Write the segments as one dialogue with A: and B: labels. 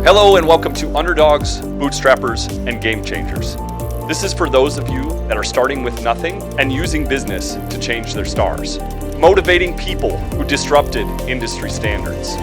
A: Hello and welcome to Underdogs, Bootstrappers, and Game Changers. This is for those of you that are starting with nothing and using business to change their stars. Motivating people who disrupted industry standards.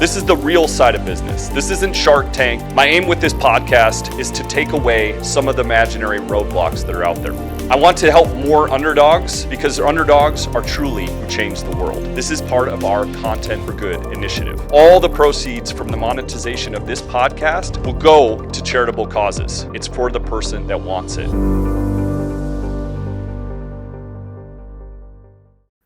A: This is the real side of business. This isn't Shark Tank. My aim with this podcast is to take away some of the imaginary roadblocks that are out there. I want to help more underdogs because underdogs are truly who change the world. This is part of our Content for Good initiative. All the proceeds from the monetization of this podcast will go to charitable causes. It's for the person that wants it.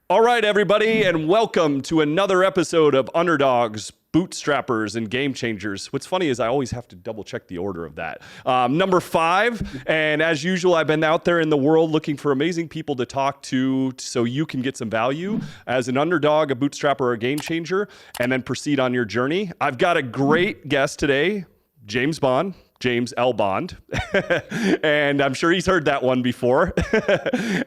A: All right, everybody, and welcome to another episode of Underdogs, Bootstrappers, and Game Changers. What's funny is I always have to double check the order of that. Number 5, and as usual, I've been out there in the world looking for amazing people to talk to so you can get some value as an underdog, a bootstrapper, or a game changer, and then proceed on your journey. I've got a great guest today, James L. Bond, and I'm sure he's heard that one before.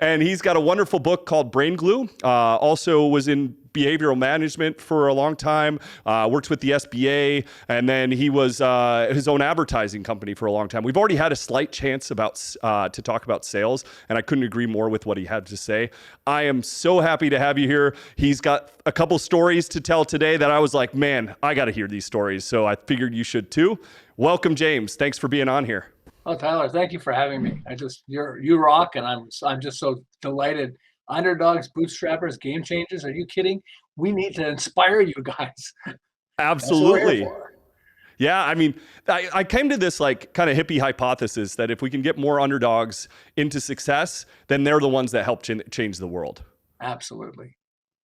A: And he's got a wonderful book called Brain Glue. Also was in behavioral management for a long time, worked with the SBA, and then he was his own advertising company for a long time. We've already had a slight chance about to talk about sales, and I couldn't agree more with what he had to say. I am so happy to have you here. He's got a couple stories to tell today that I was like, man, I got to hear these stories. So I figured you should too. Welcome, James. Thanks for being on here.
B: Oh, Tyler, thank you for having me. You rock, and I'm just so delighted. Underdogs, bootstrappers, game changers. Are you kidding? We need to inspire you guys.
A: Absolutely. Yeah, I mean, I came to this like kind of hippie hypothesis that if we can get more underdogs into success, then they're the ones that help change the world.
B: Absolutely.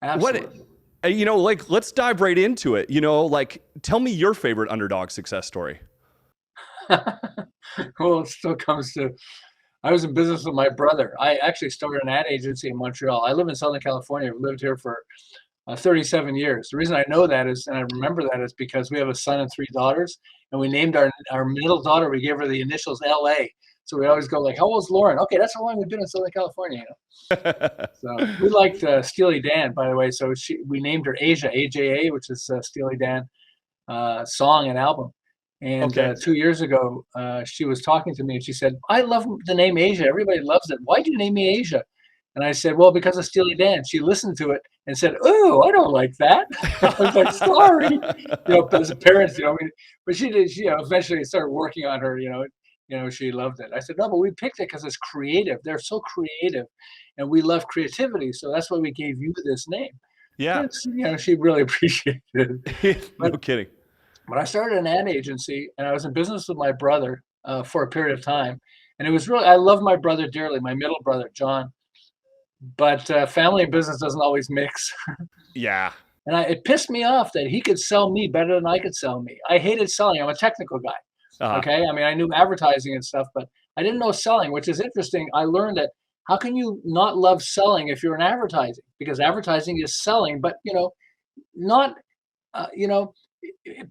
A: Let's dive right into it. Tell me your favorite underdog success story.
B: Well, it still comes to, I was in business with my brother. I actually started an ad agency in Montreal. I live in Southern California. I've lived here for 37 years. The reason I know that is, and I remember that, is because we have a son and 3 daughters, and we named our middle daughter, we gave her the initials LA. So we always go like, how old's Lauren? Okay, that's how long we've been in Southern California. So we liked Steely Dan, by the way. So we named her Asia, AJA, which is Steely Dan song and album. And 2 years ago, she was talking to me and she said, I love the name Asia. Everybody loves it. Why do you name me Asia? And I said, well, because of Steely Dan. She listened to it and said, oh, I don't like that. I was like, sorry. As parents, but she did, eventually started working on her, she loved it. I said, no, but we picked it because it's creative. They're so creative and we love creativity. So that's why we gave you this name.
A: Yeah.
B: She really appreciated it.
A: No kidding.
B: But I started an ad agency and I was in business with my brother for a period of time. And it was really, I love my brother dearly, my middle brother, John. But family and business doesn't always mix.
A: Yeah.
B: And it pissed me off that he could sell me better than I could sell me. I hated selling. I'm a technical guy. Uh-huh. Okay. I mean, I knew advertising and stuff, but I didn't know selling, which is interesting. I learned that how can you not love selling if you're in advertising? Because advertising is selling, but, not,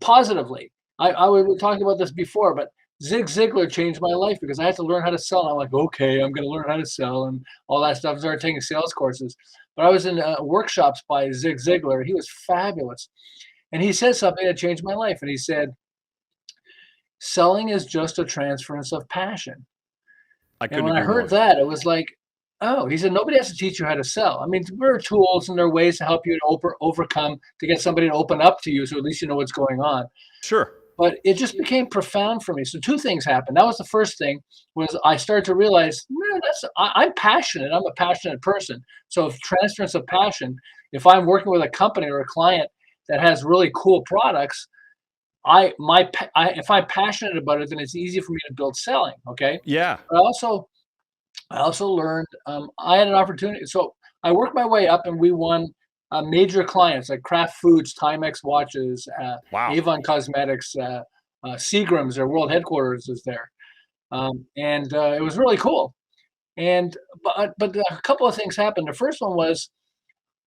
B: positively. We talked about this before, but Zig Ziglar changed my life because I had to learn how to sell. And I'm like, okay, I'm going to learn how to sell and all that stuff. I started taking sales courses. But I was in workshops by Zig Ziglar. He was fabulous. And he said something that changed my life. And he said, selling is just a transference of passion. And when I heard that, it was like, oh, he said, nobody has to teach you how to sell. I mean, there are tools and there are ways to help you to overcome, to get somebody to open up to you so at least you know what's going on.
A: Sure.
B: But it just became profound for me. So 2 things happened. That was the first thing, was I started to realize, man, I'm passionate. I'm a passionate person. So if transference of passion, if I'm working with a company or a client that has really cool products, if I'm passionate about it, then it's easy for me to build selling. Okay.
A: Yeah.
B: But I also learned, I had an opportunity. So I worked my way up and we won major clients like Kraft Foods, Timex watches, Avon Cosmetics, Seagram's, their world headquarters is there. And it was really cool. But a couple of things happened. The first one was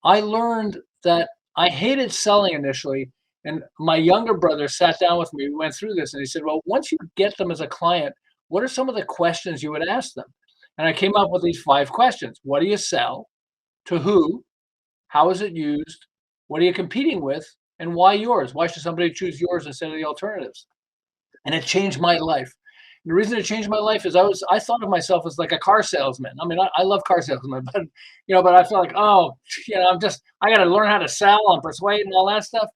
B: I learned that I hated selling initially. And my younger brother sat down with me. We went through this and he said, well, once you get them as a client, what are some of the questions you would ask them? And I came up with these 5 questions. What do you sell? To who? How is it used? What are you competing with? And why yours? Why should somebody choose yours instead of the alternatives? And it changed my life. And the reason it changed my life is I thought of myself as like a car salesman. I mean, I love car salesmen, but but I feel like, oh, I got to learn how to sell and persuade and all that stuff.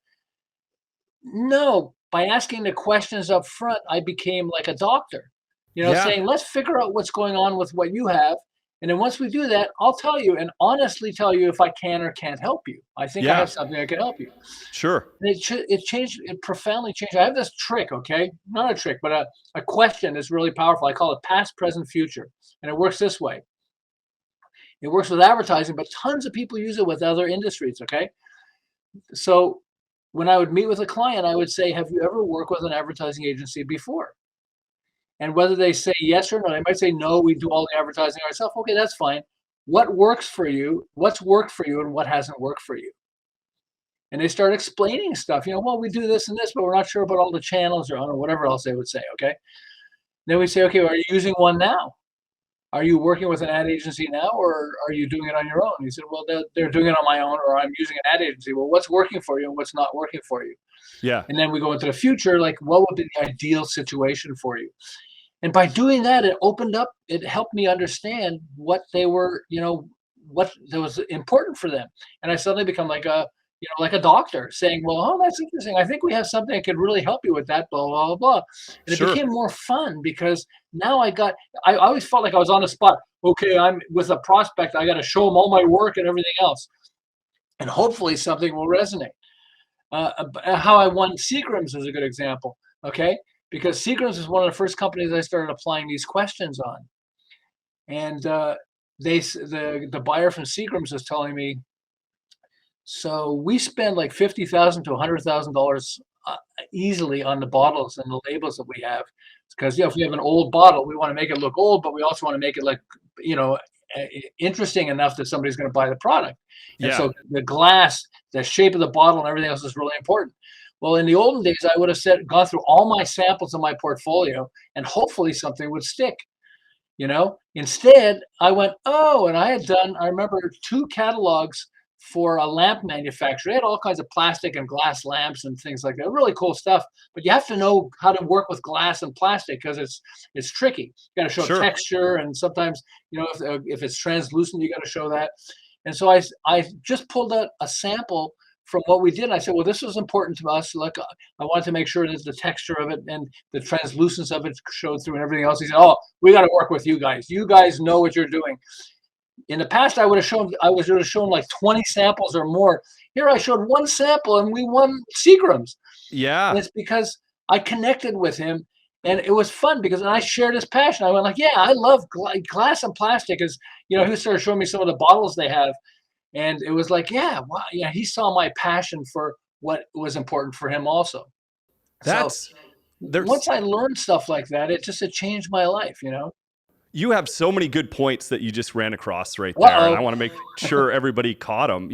B: No, by asking the questions up front, I became like a doctor,
A: Yeah.
B: saying, let's figure out what's going on with what you have. And then once we do that, I'll tell you and honestly tell you if I can or can't help you. I think I
A: Yeah.
B: have something that can help you.
A: Sure.
B: And it changed, it profoundly changed. I have this trick, okay? Not a trick, but a question is really powerful. I call it past, present, future. And it works this way. It works with advertising, but tons of people use it with other industries, okay? So when I would meet with a client, I would say, have you ever worked with an advertising agency before? And whether they say yes or no, they might say, no, we do all the advertising ourselves. Okay, that's fine. What works for you? What's worked for you and what hasn't worked for you? And they start explaining stuff, well, we do this and this, but we're not sure about all the channels or whatever else they would say, okay? Then we say, okay, well, are you using one now? Are you working with an ad agency now, or are you doing it on your own? He said, well, they're doing it on my own, or I'm using an ad agency. Well, what's working for you and what's not working for you?
A: Yeah.
B: And then we go into the future, like what would be the ideal situation for you? And by doing that, it helped me understand what they were, what was important for them. And I suddenly become like a doctor saying, well, oh, that's interesting. I think we have something that could really help you with that, blah, blah, blah. And it
A: Sure.
B: became more fun because now I always felt like I was on the spot. Okay, I'm with a prospect. I got to show them all my work and everything else. And hopefully something will resonate. How I won Seagrams is a good example. Okay. Because Seagrams is one of the first companies I started applying these questions on. And the buyer from Seagrams is telling me, so we spend like $50,000 to $100,000 easily on the bottles and the labels that we have. Because if we have an old bottle, we want to make it look old, but we also want to make it like interesting enough that somebody's going to buy the product. And
A: Yeah.
B: so the glass, the shape of the bottle, and everything else is really important. Well, in the olden days, I would have gone through all my samples of my portfolio, and hopefully something would stick. Instead, I went, oh, and I remember 2 catalogs for a lamp manufacturer. They had all kinds of plastic and glass lamps and things like that. Really cool stuff. But you have to know how to work with glass and plastic because it's tricky. You got to show
A: Sure.
B: texture, and sometimes if it's translucent, you got to show that. And so I just pulled out a sample from what we did. And I said, well, this was important to us. Look, I wanted to make sure that the texture of it and the translucence of it showed through and everything else. He said, oh, we got to work with you guys. You guys know what you're doing. In the past, I would have shown like 20 samples or more. Here I showed 1 sample and we won Seagrams.
A: Yeah.
B: And it's because I connected with him, and it was fun because I shared his passion. I went like, yeah, I love glass and plastic. He started showing me some of the bottles they have. And it was like, yeah, wow, yeah, he saw my passion for what was important for him also.
A: There's
B: Once I learned stuff like that, it changed my life.
A: You have so many good points that you just ran across right there. And I want to make sure everybody caught them.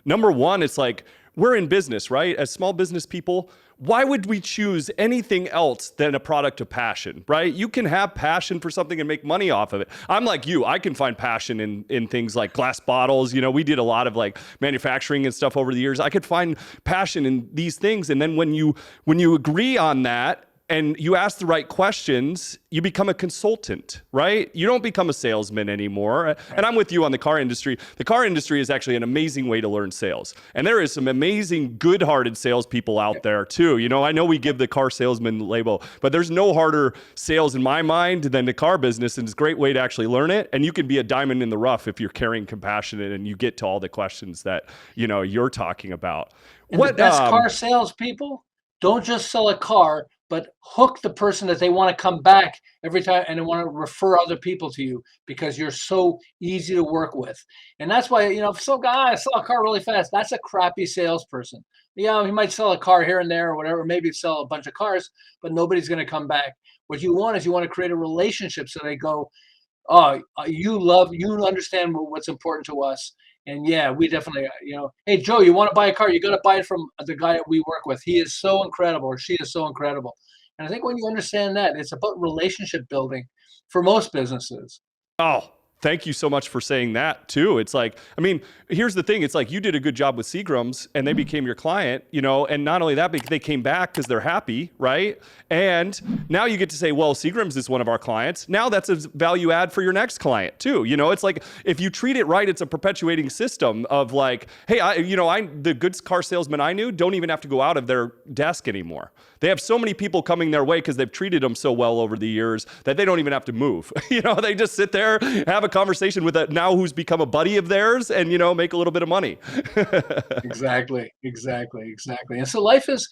A: Number one, it's like we're in business, right? As small business people, why would we choose anything else than a product of passion, right? You can have passion for something and make money off of it. I'm like you. I can find passion in things like glass bottles. We did a lot of like manufacturing and stuff over the years. I could find passion in these things. And then when you agree on that, and you ask the right questions, you become a consultant, right? You don't become a salesman anymore. And I'm with you on the car industry. The car industry is actually an amazing way to learn sales. And there is some amazing, good-hearted salespeople out there too. I know we give the car salesman label, but there's no harder sales in my mind than the car business. And it's a great way to actually learn it. And you can be a diamond in the rough if you're carrying compassion and you get to all the questions that, you're talking about.
B: And the best car salespeople don't just sell a car, but hook the person that they want to come back every time and they want to refer other people to you because you're so easy to work with. And that's why, if some guy sell a car really fast, that's a crappy salesperson. He might sell a car here and there or whatever, maybe sell a bunch of cars, but nobody's going to come back. What you want to create a relationship so they go, oh, you understand what's important to us. And yeah, we definitely, hey, Joe, you want to buy a car? You got to buy it from the guy that we work with. He is so incredible, or she is so incredible. And I think when you understand that, it's about relationship building for most businesses.
A: Oh, Thank you so much for saying that too. It's like, I mean, here's the thing. It's like you did a good job with Seagram's and they became your client, you know, and not only that, but they came back because they're happy, right? And now you get to say, well, Seagram's is one of our clients. Now that's a value add for your next client too. You know, it's like, if you treat it right, it's a perpetuating system of like, hey, the good car salesman I knew don't even have to go out of their desk anymore. They have so many people coming their way because they've treated them so well over the years that they don't even have to move. You know, they just sit there, have a conversation with a now who's become a buddy of theirs and, you know, make a little bit of money.
B: Exactly. And so life is,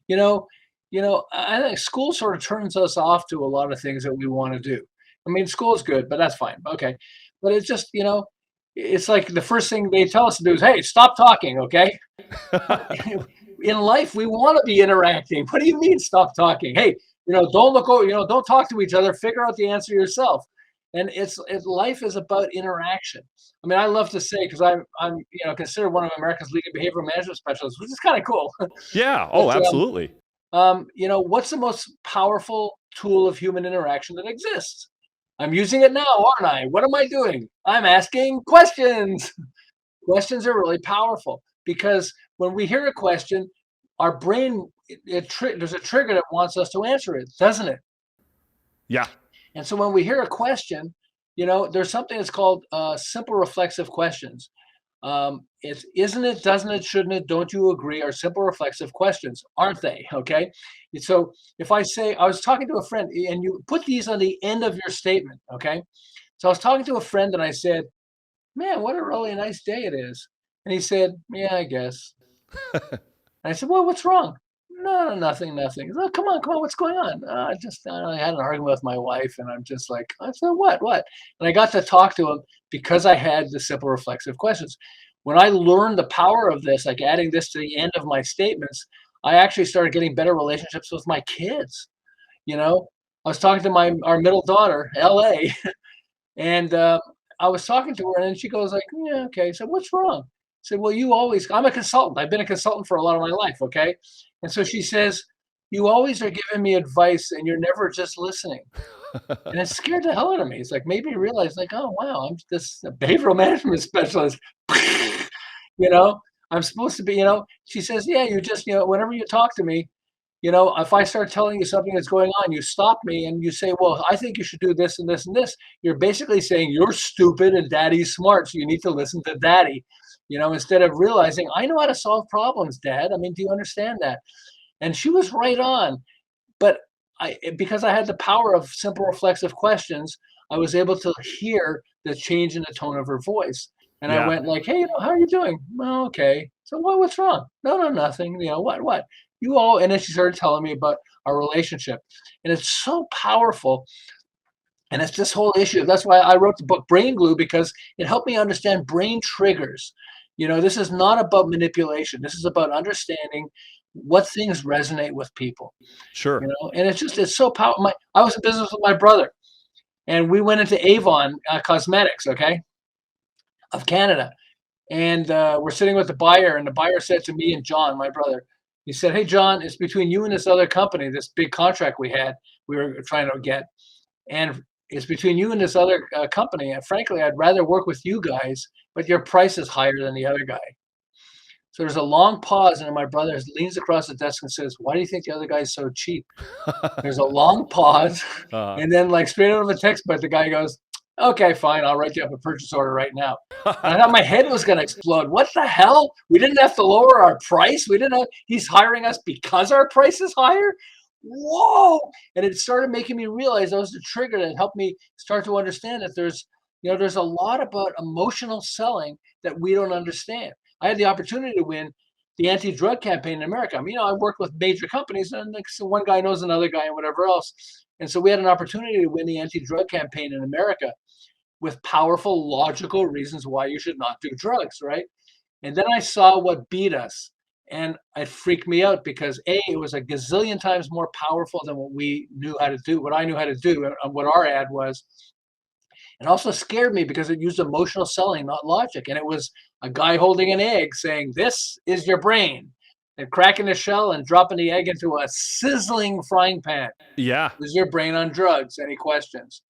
B: I think school sort of turns us off to a lot of things that we want to do. I mean, school is good, but that's fine. Okay. But it's just, it's like the first thing they tell us to do is, hey, stop talking. Okay. In life, we want to be interacting. What do you mean stop talking? Hey, don't look over, don't talk to each other, figure out the answer yourself. And life is about interaction. I mean, I love to say, because I'm considered one of America's leading behavioral management specialists, which is kind of cool.
A: Yeah. Oh,
B: But,
A: absolutely.
B: what's the most powerful tool of human interaction that exists? I'm using it now, aren't I? What am I doing? I'm asking questions. Questions are really powerful because when we hear a question, our brain, there's a trigger that wants us to answer it, doesn't it?
A: Yeah.
B: And so when we hear a question, there's something that's called simple reflexive questions. It's isn't it, doesn't it, shouldn't it, don't you agree are simple reflexive questions, aren't they? Okay. And so if I say, I was talking to a friend, and you put these on the end of your statement, okay? So I was talking to a friend and I said, man, what a really nice day it is. And he said, yeah, I guess. And I said, well, what's wrong? No, nothing. He said, oh, come on, what's going on? I had an argument with my wife, and I'm just like, I said, what? And I got to talk to him because I had the simple reflexive questions. When I learned the power of this, like adding this to the end of my statements, I actually started getting better relationships with my kids. I was talking to our middle daughter, LA, and I was talking to her, and then she goes like, yeah, okay. So what's wrong? I said, well, I'm a consultant. I've been a consultant for a lot of my life. Okay. And so she says, you always are giving me advice and you're never just listening. And it scared the hell out of me. It's like, made me realize like, oh, wow, I'm this behavioral management specialist. I'm supposed to be, she says, yeah, you just, whenever you talk to me, if I start telling you something that's going on, you stop me and you say, well, I think you should do this and this and this. You're basically saying you're stupid and daddy's smart. So you need to listen to daddy, instead of realizing I know how to solve problems, dad. I mean, do you understand that? And she was right on. But because I had the power of simple reflexive questions, I was able to hear the change in the tone of her voice. And I went like, hey, how are you doing? Well, okay. So what's wrong? No, nothing. What? And then she started telling me about our relationship. And it's so powerful. And it's this whole issue. That's why I wrote the book Brain Glue, because it helped me understand brain triggers. This is not about manipulation. This is about understanding what things resonate with people.
A: Sure.
B: And it's so powerful. I was in business with my brother, and we went into Avon Cosmetics, okay, of Canada. And we're sitting with the buyer, and the buyer said to me and John, my brother, he said, hey, John, it's between you and this other company, this big contract we were trying to get. And it's between you and this other company. And frankly, I'd rather work with you guys, but your price is higher than the other guy. So there's a long pause, and my brother leans across the desk and says, why do you think the other guy's so cheap? There's a long pause. And then like straight out of a textbook, the guy goes, okay, fine, I'll write you up a purchase order right now. And I thought my head was going to explode. What the hell? We didn't have to lower our price. He's hiring us because our price is higher. Whoa. And it started making me realize that was the trigger that helped me start to understand that there's a lot about emotional selling that we don't understand. I had the opportunity to win the anti-drug campaign in America. I mean, I worked with major companies, and so one guy knows another guy and whatever else. And so we had an opportunity to win the anti-drug campaign in America with powerful, logical reasons why you should not do drugs, right? And then I saw what beat us, and it freaked me out because it was a gazillion times more powerful than what we knew how to do, what I knew how to do, and what our ad was. It also scared me because it used emotional selling, not logic. And it was a guy holding an egg saying, this is your brain, and cracking the shell and dropping the egg into a sizzling frying pan.
A: Yeah.
B: Is your brain on drugs? Any questions?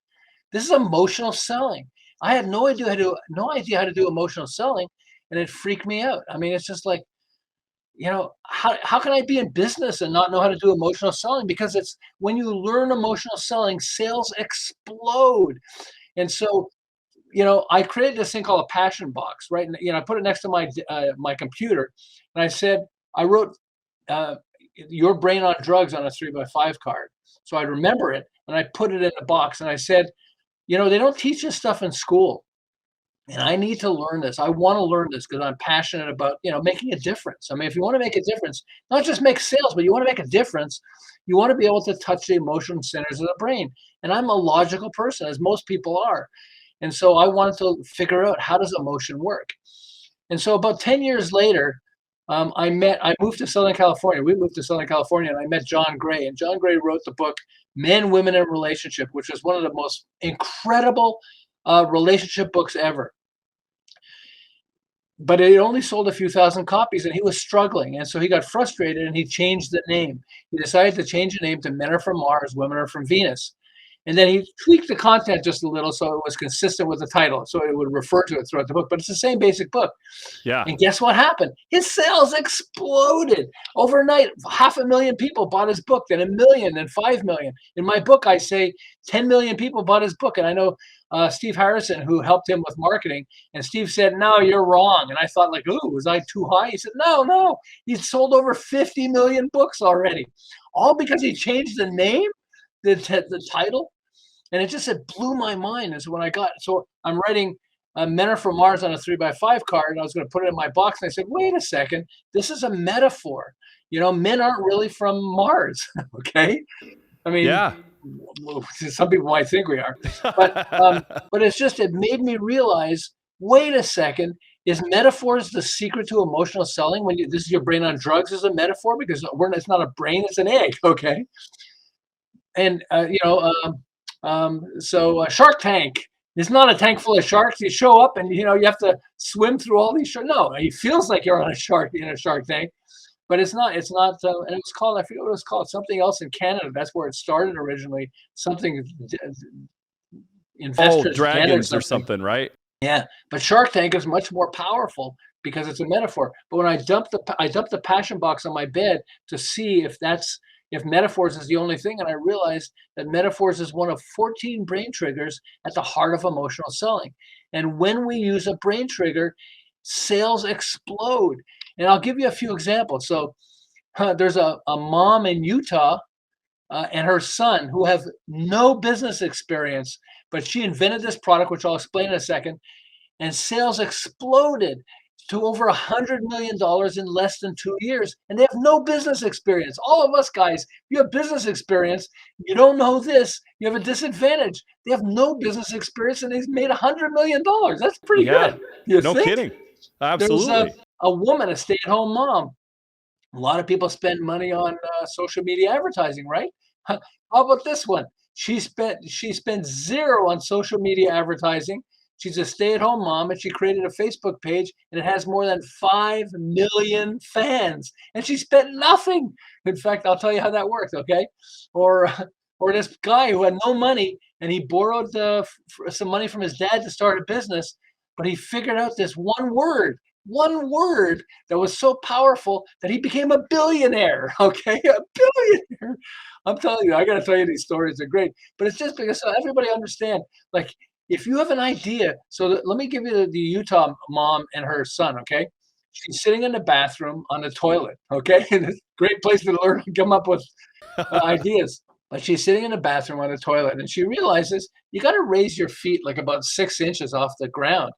B: This is emotional selling. I had no idea how to do emotional selling, and it freaked me out. I mean, it's just like, how can I be in business and not know how to do emotional selling? Because it's when you learn emotional selling, sales explode. And so, I created this thing called a passion box, right? And I put it next to my computer, and I wrote "Your Brain on Drugs" on a 3x5 card, so I'd remember it, and I put it in a box, and I said, they don't teach this stuff in school. And I need to learn this. I want to learn this because I'm passionate about, making a difference. I mean, if you want to make a difference, not just make sales, but you want to make a difference, you want to be able to touch the emotional centers of the brain. And I'm a logical person, as most people are. And so I wanted to figure out, how does emotion work? And so about 10 years later, I moved to Southern California. We moved to Southern California, and I met John Gray. And John Gray wrote the book, Men, Women, and Relationship, which is one of the most incredible relationship books ever. But it only sold a few thousand copies, and he was struggling. And so he got frustrated, and he changed the name. He decided to change the name to Men Are From Mars, Women Are From Venus. And then he tweaked the content just a little so it was consistent with the title, so it would refer to it throughout the book. But it's the same basic book.
A: Yeah.
B: And guess what happened? His sales exploded overnight. 500,000 people bought his book, then 1 million, then 5 million. In my book, I say 10 million people bought his book. And I know Steve Harrison, who helped him with marketing. And Steve said, "No, you're wrong." And I thought, like, "Ooh, was I too high?" He said, no. He's sold over 50 million books already. All because he changed the name, the title. And it blew my mind. And so I'm writing Men Are From Mars on a 3x5 card, and I was going to put it in my box. And I said, wait a second, this is a metaphor. Men aren't really from Mars. Okay. I mean,
A: Yeah.
B: some people might think we are, but it made me realize, wait a second, is metaphors the secret to emotional selling? This is your brain on drugs is a metaphor, because it's not a brain, it's an egg. Okay. And, so Shark Tank is not a tank full of sharks. You show up and, you have to swim through all these sharks. No, it feels like you're on a shark in a Shark Tank, but it's not, and it's called, I forget what it's called, something else in Canada. That's where it started originally. Something investors
A: dragons or something, right?
B: Yeah. But Shark Tank is much more powerful because it's a metaphor. But when I dumped the passion box on my bed to see if metaphors is the only thing, and I realized that metaphors is one of 14 brain triggers at the heart of emotional selling. And when we use a brain trigger, sales explode. And I'll give you a few examples. So there's a mom in Utah and her son who have no business experience, but she invented this product, which I'll explain in a second, and sales exploded to over $100 million in less than 2 years, and they have no business experience. All of us guys, you have business experience, you don't know this, you have a disadvantage. They have no business experience, and they've made $100 million. That's pretty good.
A: No kidding. Absolutely.
B: There's a woman, a stay-at-home mom. A lot of people spend money on social media advertising, right? How about this one? She spent zero on social media advertising. She's a stay-at-home mom, and she created a Facebook page, and it has more than 5 million fans, and she spent nothing. In fact, I'll tell you how that works, okay? Or this guy who had no money, and he borrowed some money from his dad to start a business, but he figured out this one word that was so powerful that he became a billionaire, okay? A billionaire. I'm telling you, I got to tell you, these stories are great, but it's just because so everybody understand, like, if you have an idea, let me give you the Utah mom and her son, okay? She's sitting in the bathroom on the toilet, okay? And it's a great place to learn and come up with ideas. But she's sitting in the bathroom on the toilet, and she realizes you got to raise your feet like about 6 inches off the ground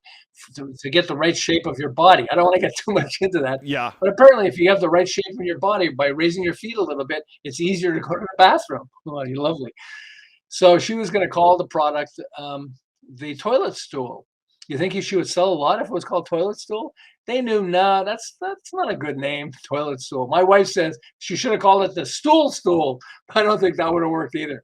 B: to get the right shape of your body. I don't want to get too much into that.
A: Yeah.
B: But apparently, if you have the right shape of your body by raising your feet a little bit, it's easier to go to the bathroom. Oh, you're lovely. So she was going to call the product the toilet stool. You think she would sell a lot if it was called toilet stool? They knew, nah, that's not a good name, toilet stool. My wife says she should have called it the stool. I don't think that would have worked either.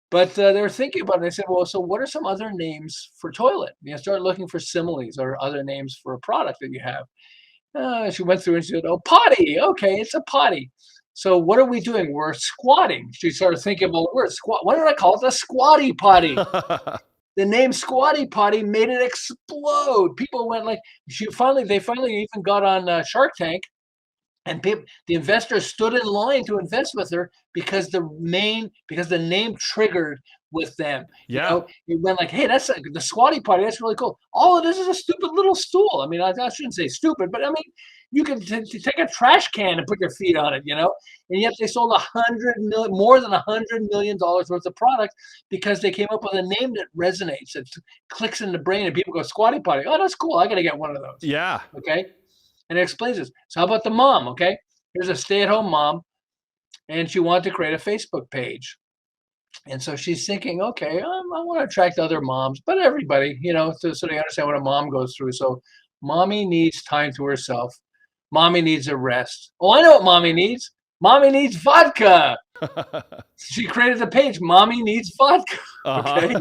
B: But they were thinking about it. They said, well, so what are some other names for toilet? Start looking for similes or other names for a product that you have. She went through and she said, oh, potty. Okay, it's a potty. So what are we doing? We're squatting. She started thinking about the word squat. Why don't I call it the Squatty potty? the name Squatty Potty made it explode. People went like, they finally even got on Shark Tank, and the investors stood in line to invest with her because the name triggered with them.
A: Yeah.
B: It went like, hey, that's the Squatty Potty. That's really cool. All of this is a stupid little stool. I mean, I shouldn't say stupid, but I mean, you can take a trash can and put your feet on it, and yet they sold more than $100 million worth of product because they came up with a name that resonates, that clicks in the brain, and people go, Squatty Potty. Oh, that's cool. I got to get one of those.
A: Yeah.
B: Okay. And it explains this. So how about the mom? Okay. Here's a stay-at-home mom, and she wanted to create a Facebook page. And so she's thinking, okay, I want to attract other moms, but everybody, so they understand what a mom goes through. So mommy needs time to herself. Mommy needs a rest. Oh, I know what mommy needs. Mommy needs vodka. She created the page. Mommy needs vodka. Okay.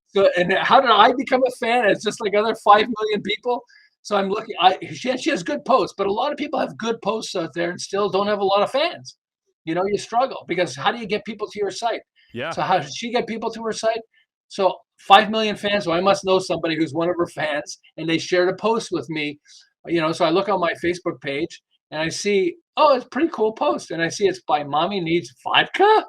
B: So, and how did I become a fan? It's just like other 5 million people. So I'm looking. She has good posts, but a lot of people have good posts out there and still don't have a lot of fans. You struggle because how do you get people to your site?
A: Yeah.
B: So how did she get people to her site? So 5 million fans. So I must know somebody who's one of her fans, and they shared a post with me. So I look on my Facebook page and I see, oh, it's a pretty cool post, and I see it's by Mommy Needs Vodka.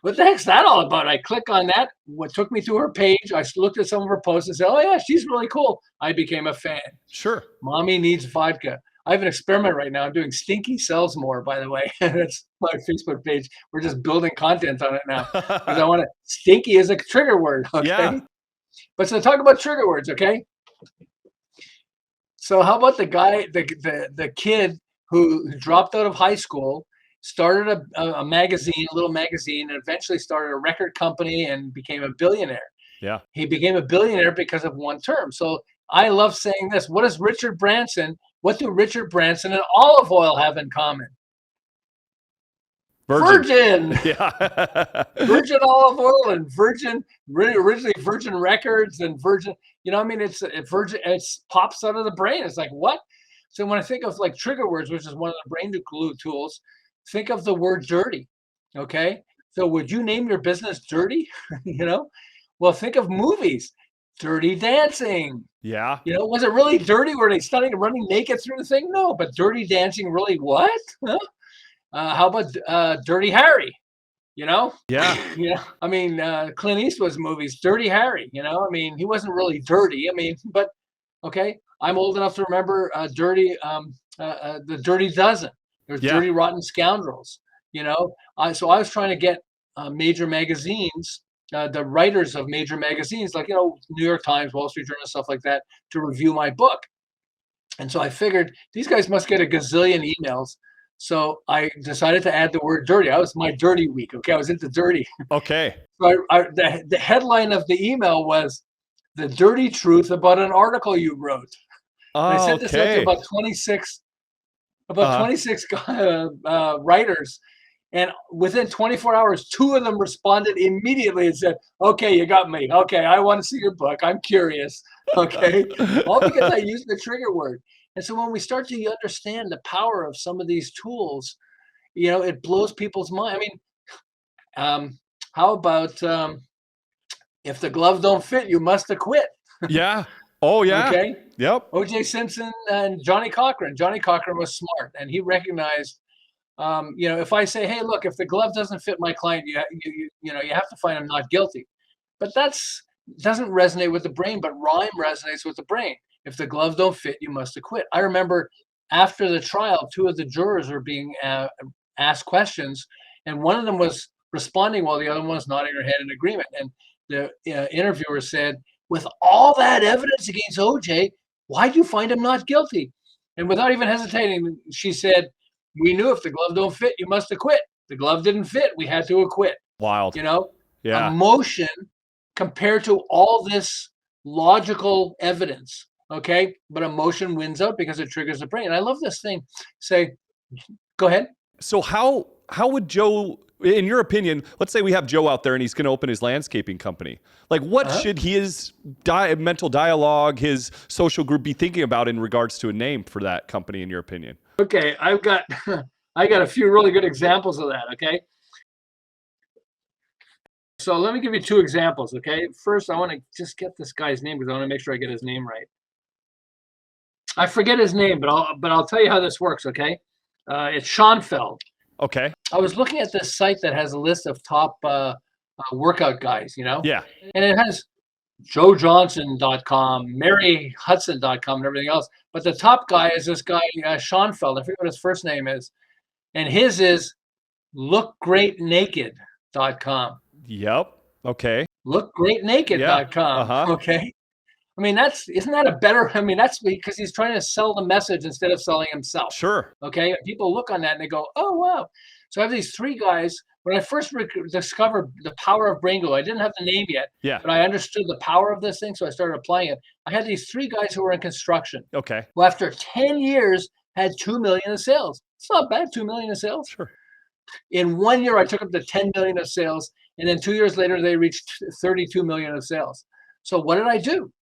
B: What the heck's that all about? I click on that. What took me to her page? I looked at some of her posts and said, oh yeah, she's really cool. I became a fan.
A: Sure. Mommy
B: Needs Vodka. I have an experiment right now. I'm doing Stinky Sells More, by the way. That's my Facebook page. We're just building content on it now because I want to. Stinky is a trigger word. Okay.
A: Yeah.
B: But so talk about trigger words. Okay. So how about the guy, the kid who dropped out of high school, started a magazine, a little magazine, and eventually started a record company and became a billionaire.
A: Yeah.
B: He became a billionaire because of one term. So I love saying this. What do Richard Branson and olive oil have in common? Virgin.
A: Yeah.
B: Virgin olive oil and originally Virgin Records and Virgin, it's Virgin, it pops out of the brain. It's like, what? So when I think of like trigger words, which is one of the brain glue tools, think of the word dirty. Okay. So would you name your business Dirty? Well, think of movies. Dirty Dancing.
A: Yeah.
B: Was it really dirty? Were they starting running naked through the thing? No, but Dirty Dancing, really what? Huh? How about Dirty Harry?
A: Yeah.
B: I mean, Clint Eastwood's movies, Dirty Harry, I mean, he wasn't really dirty. I mean, but okay, I'm old enough to remember the Dirty Dozen. There's Dirty Rotten Scoundrels, so I was trying to get major magazines, the writers of major magazines, like, New York Times, Wall Street Journal, stuff like that, to review my book. And so I figured these guys must get a gazillion emails. So I decided to add the word dirty. I was my dirty week. Okay. I was into dirty.
A: Okay.
B: So the headline of the email was "The Dirty Truth About an Article You Wrote."
A: Oh,
B: I sent this out to about 26 writers. And within 24 hours, 2 of them responded immediately and said, okay, you got me. Okay. I want to see your book. I'm curious. Okay. All because I used the trigger word. And so when we start to understand the power of some of these tools, it blows people's mind. I mean, how about if the glove don't fit, you must have quit.
A: Yeah. Oh, yeah.
B: Okay.
A: Yep.
B: O.J. Simpson and Johnny Cochran. Johnny Cochran was smart, and he recognized, if I say, hey, look, if the glove doesn't fit my client, you have to find him not guilty. But doesn't resonate with the brain, but rhyme resonates with the brain. If the glove don't fit, you must have quit. I remember after the trial, 2 of the jurors were being asked questions, and one of them was responding while the other one was nodding her head in agreement. And the interviewer said, with all that evidence against OJ, why'd you find him not guilty? And without even hesitating, she said, we knew if the glove don't fit, you must have quit. The glove didn't fit. We had to acquit.
A: Wild.
B: Yeah. Emotion compared to all this logical evidence. Okay. But emotion wins out because it triggers the brain. And I love this thing. Go ahead.
A: So how would Joe, in your opinion, let's say we have Joe out there and he's going to open his landscaping company. Like what should his mental dialogue, his social group be thinking about in regards to a name for that company, in your opinion?
B: Okay. I got a few really good examples of that. Okay. So let me give you two examples, okay? First, I want to just get this guy's name because I want to make sure I get his name right. I forget his name, but I'll tell you how this works, okay? It's Schoenfeld.
A: Okay.
B: I was looking at this site that has a list of top workout guys,
A: Yeah.
B: and it has joejohnson.com, maryhudson.com, and everything else. But the top guy is this guy, Schoenfeld. I forget what his first name is. And his is lookgreatnaked.com.
A: Yep. Okay.
B: Lookgreatnaked.com.
A: Yeah.
B: Okay. I mean, isn't that a better, that's because he's trying to sell the message instead of selling himself.
A: Sure.
B: Okay. And people look on that and they go, oh, wow. So I have these three guys. When I first discovered the power of Braingo, I didn't have the name yet,
A: Yeah.
B: but I understood the power of this thing. So I started applying it. I had these three guys who were in construction.
A: Okay.
B: Well, after 10 years, had 2 million in sales. It's not bad, 2 million in sales.
A: Sure.
B: In 1 year, I took them to 10 million of sales. And then 2 years later, they reached 32 million of sales. So what did I do?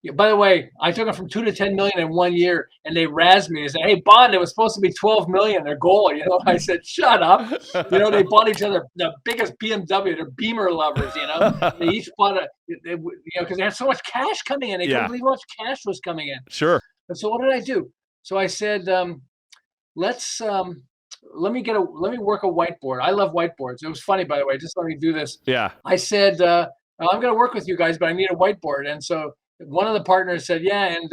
B: Yeah, by the way, I took them from 2 to 10 million in 1 year, and they razzed me. They said, hey, Bond, it was supposed to be 12 million, their goal. I said, shut up. They bought each other the biggest BMW, they're Beamer lovers, They each bought because they had so much cash coming in. They couldn't believe how much cash was coming in.
A: Sure.
B: And so what did I do? So I said, let me work a whiteboard. I love whiteboards. It was funny, by the way. Just let me do this.
A: Yeah.
B: I said, I'm going to work with you guys, but I need a whiteboard. And so one of the partners said, yeah, and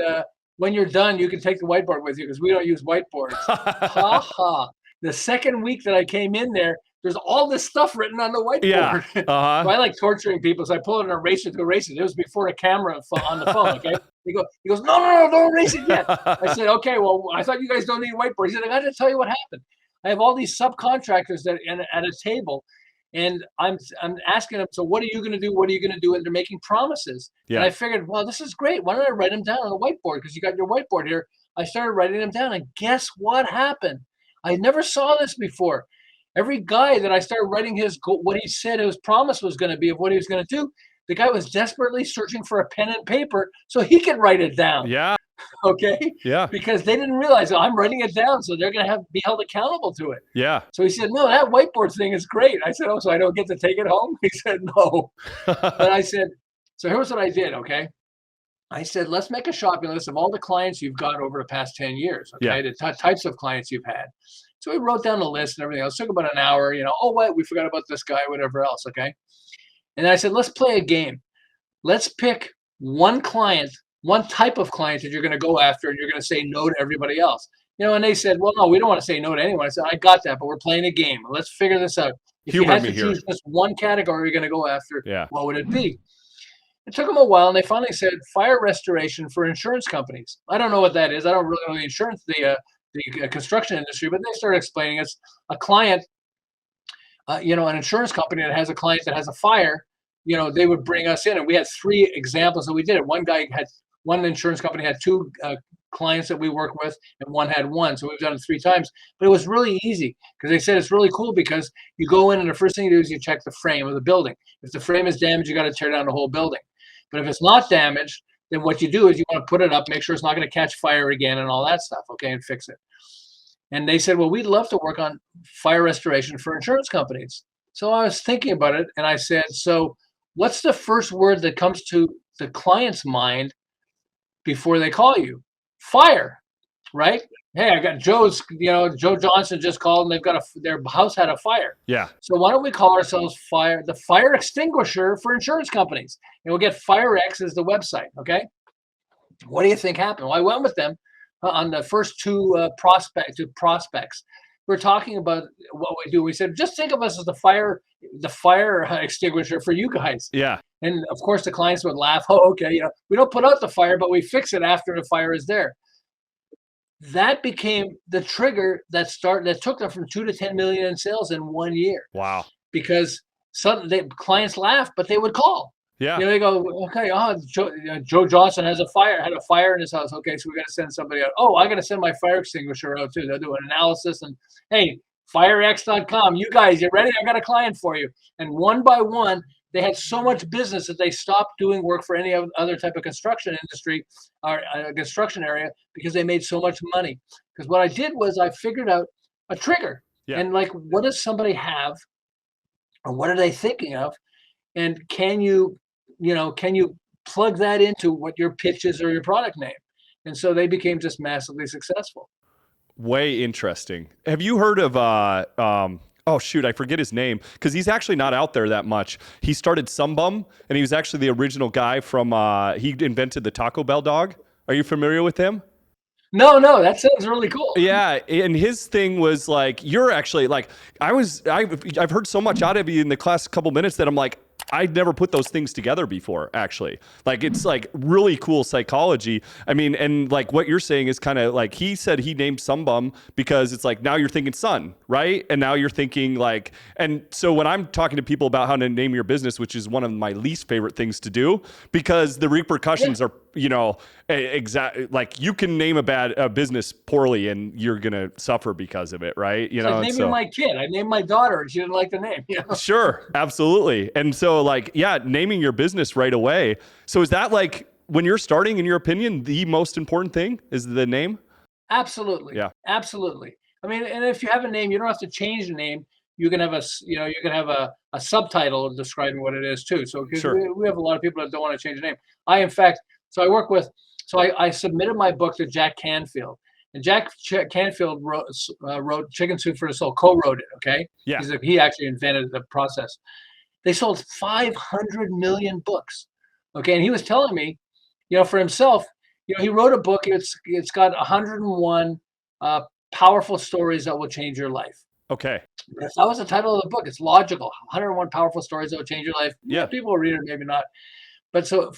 B: when you're done, you can take the whiteboard with you because we don't use whiteboards. Ha ha. The second week that I came in there, there's all this stuff written on the whiteboard.
A: Yeah.
B: So I like torturing people, so I pull an eraser to erase it. It was before a camera on the phone, okay? He goes, no, don't erase it yet. I said, okay, well, I thought you guys don't need whiteboard. He said, I got to tell you what happened. I have all these subcontractors that at a table, and I'm asking them, so what are you going to do? What are you going to do? And they're making promises.
A: Yeah.
B: And I figured, well, this is great. Why don't I write them down on a whiteboard? Because you got your whiteboard here. I started writing them down, and guess what happened? I never saw this before. Every guy that I started writing what he said his promise was going to be of what he was going to do, the guy was desperately searching for a pen and paper so he could write it down.
A: Yeah.
B: Okay.
A: Yeah.
B: Because they didn't realize I'm writing it down, so they're going to be held accountable to it.
A: Yeah.
B: So he said, no, that whiteboard thing is great. I said, oh, so I don't get to take it home? He said, no. But I said, so here's what I did. Okay. I said, let's make a shopping list of all the clients you've got over the past 10 years. Okay. The types of clients you've had. So we wrote down the list and everything else. It took about an hour, oh, what? We forgot about this guy, whatever else. Okay. And then I said, let's play a game. Let's pick one client, one type of client that you're going to go after, and you're going to say no to everybody else. And they said, well, no, we don't want to say no to anyone. I said, I got that, but we're playing a game. Let's figure this out. If you had to choose just one category you're going to go after, what would it be? It took them a while, and they finally said fire restoration for insurance companies. I don't know what that is. I don't really know the insurance, the construction industry, but they started explaining it's a client, an insurance company that has a client that has a fire. They would bring us in, and we had 3 examples that we did it. One insurance company had 2 clients that we work with, and one had 1. So we've done it 3 times, but it was really easy because they said it's really cool because you go in and the first thing you do is you check the frame of the building. If the frame is damaged, you got to tear down the whole building. But if it's not damaged, then what you do is you want to put it up, make sure it's not going to catch fire again and all that stuff, okay, and fix it. And they said, well, we'd love to work on fire restoration for insurance companies. So I was thinking about it, and I said, so what's the first word that comes to the client's mind before they call you? Fire, right? Hey, I got Joe Johnson just called, and they've got their house had a fire.
A: Yeah.
B: So why don't we call ourselves the fire extinguisher for insurance companies? And we'll get FireX as the website, okay? What do you think happened? Well, I went with them on the first 2 prospects. We're talking about what we do. We said, just think of us as the fire extinguisher for you guys.
A: Yeah.
B: And of course, the clients would laugh. Oh, okay. We don't put out the fire, but we fix it after the fire is there. That became the trigger that took them from 2 to 10 million in sales in 1 year.
A: Wow.
B: Because clients laughed, but they would call.
A: Yeah.
B: They go, okay, Joe Johnson had a fire in his house. Okay, so we got to send somebody out. Oh, I got to send my fire extinguisher out too. They'll do an analysis and, hey, firex.com, you guys, you ready? I got a client for you. And one by one, they had so much business that they stopped doing work for any other type of construction industry or construction area because they made so much money. Because what I did was I figured out a trigger. Yeah. And what does somebody have, or what are they thinking of? And can you plug that into what your pitch is or your product name? And so they became just massively successful.
A: Way interesting. Have you heard of oh shoot, I forget his name because he's actually not out there that much. He started Sumbum, and he was actually the original guy from he invented the Taco Bell dog. Are you familiar with him?
B: No, that sounds really cool.
A: Yeah, and his thing was like, you're actually like, I've heard so much out of you in the last couple minutes that I'm like, I'd never put those things together before, actually. Like, it's like really cool psychology. I mean, and like what you're saying is kind of like, he said he named Sumbum because it's like, now you're thinking sun, right? And now you're thinking like, and so when I'm talking to people about how to name your business, which is one of my least favorite things to do, because the repercussions are, exactly like you can name a business poorly and you're going to suffer because of it, right?
B: It's like naming my kid. I named my daughter and she didn't like the name.
A: Sure, absolutely. And so like, yeah, naming your business right away. So is that like, when you're starting, in your opinion, the most important thing is the name?
B: Absolutely.
A: Yeah.
B: Absolutely. I mean, and if you have a name, you don't have to change the name. You can have a subtitle describing what it is too. So because
A: Sure.
B: we have a lot of people that don't want to change the name. I, in fact, so I work with, so I submitted my book to Jack Canfield, and Canfield wrote Chicken Soup for the Soul, co-wrote it. Okay.
A: Yeah.
B: He actually invented the process. They sold 500 million books. Okay. And he was telling me, for himself, he wrote a book. It's got 101 powerful stories that will change your life.
A: Okay.
B: If that was the title of the book, it's logical. 101 powerful stories that will change your life.
A: Yeah.
B: People will read it, maybe not. But so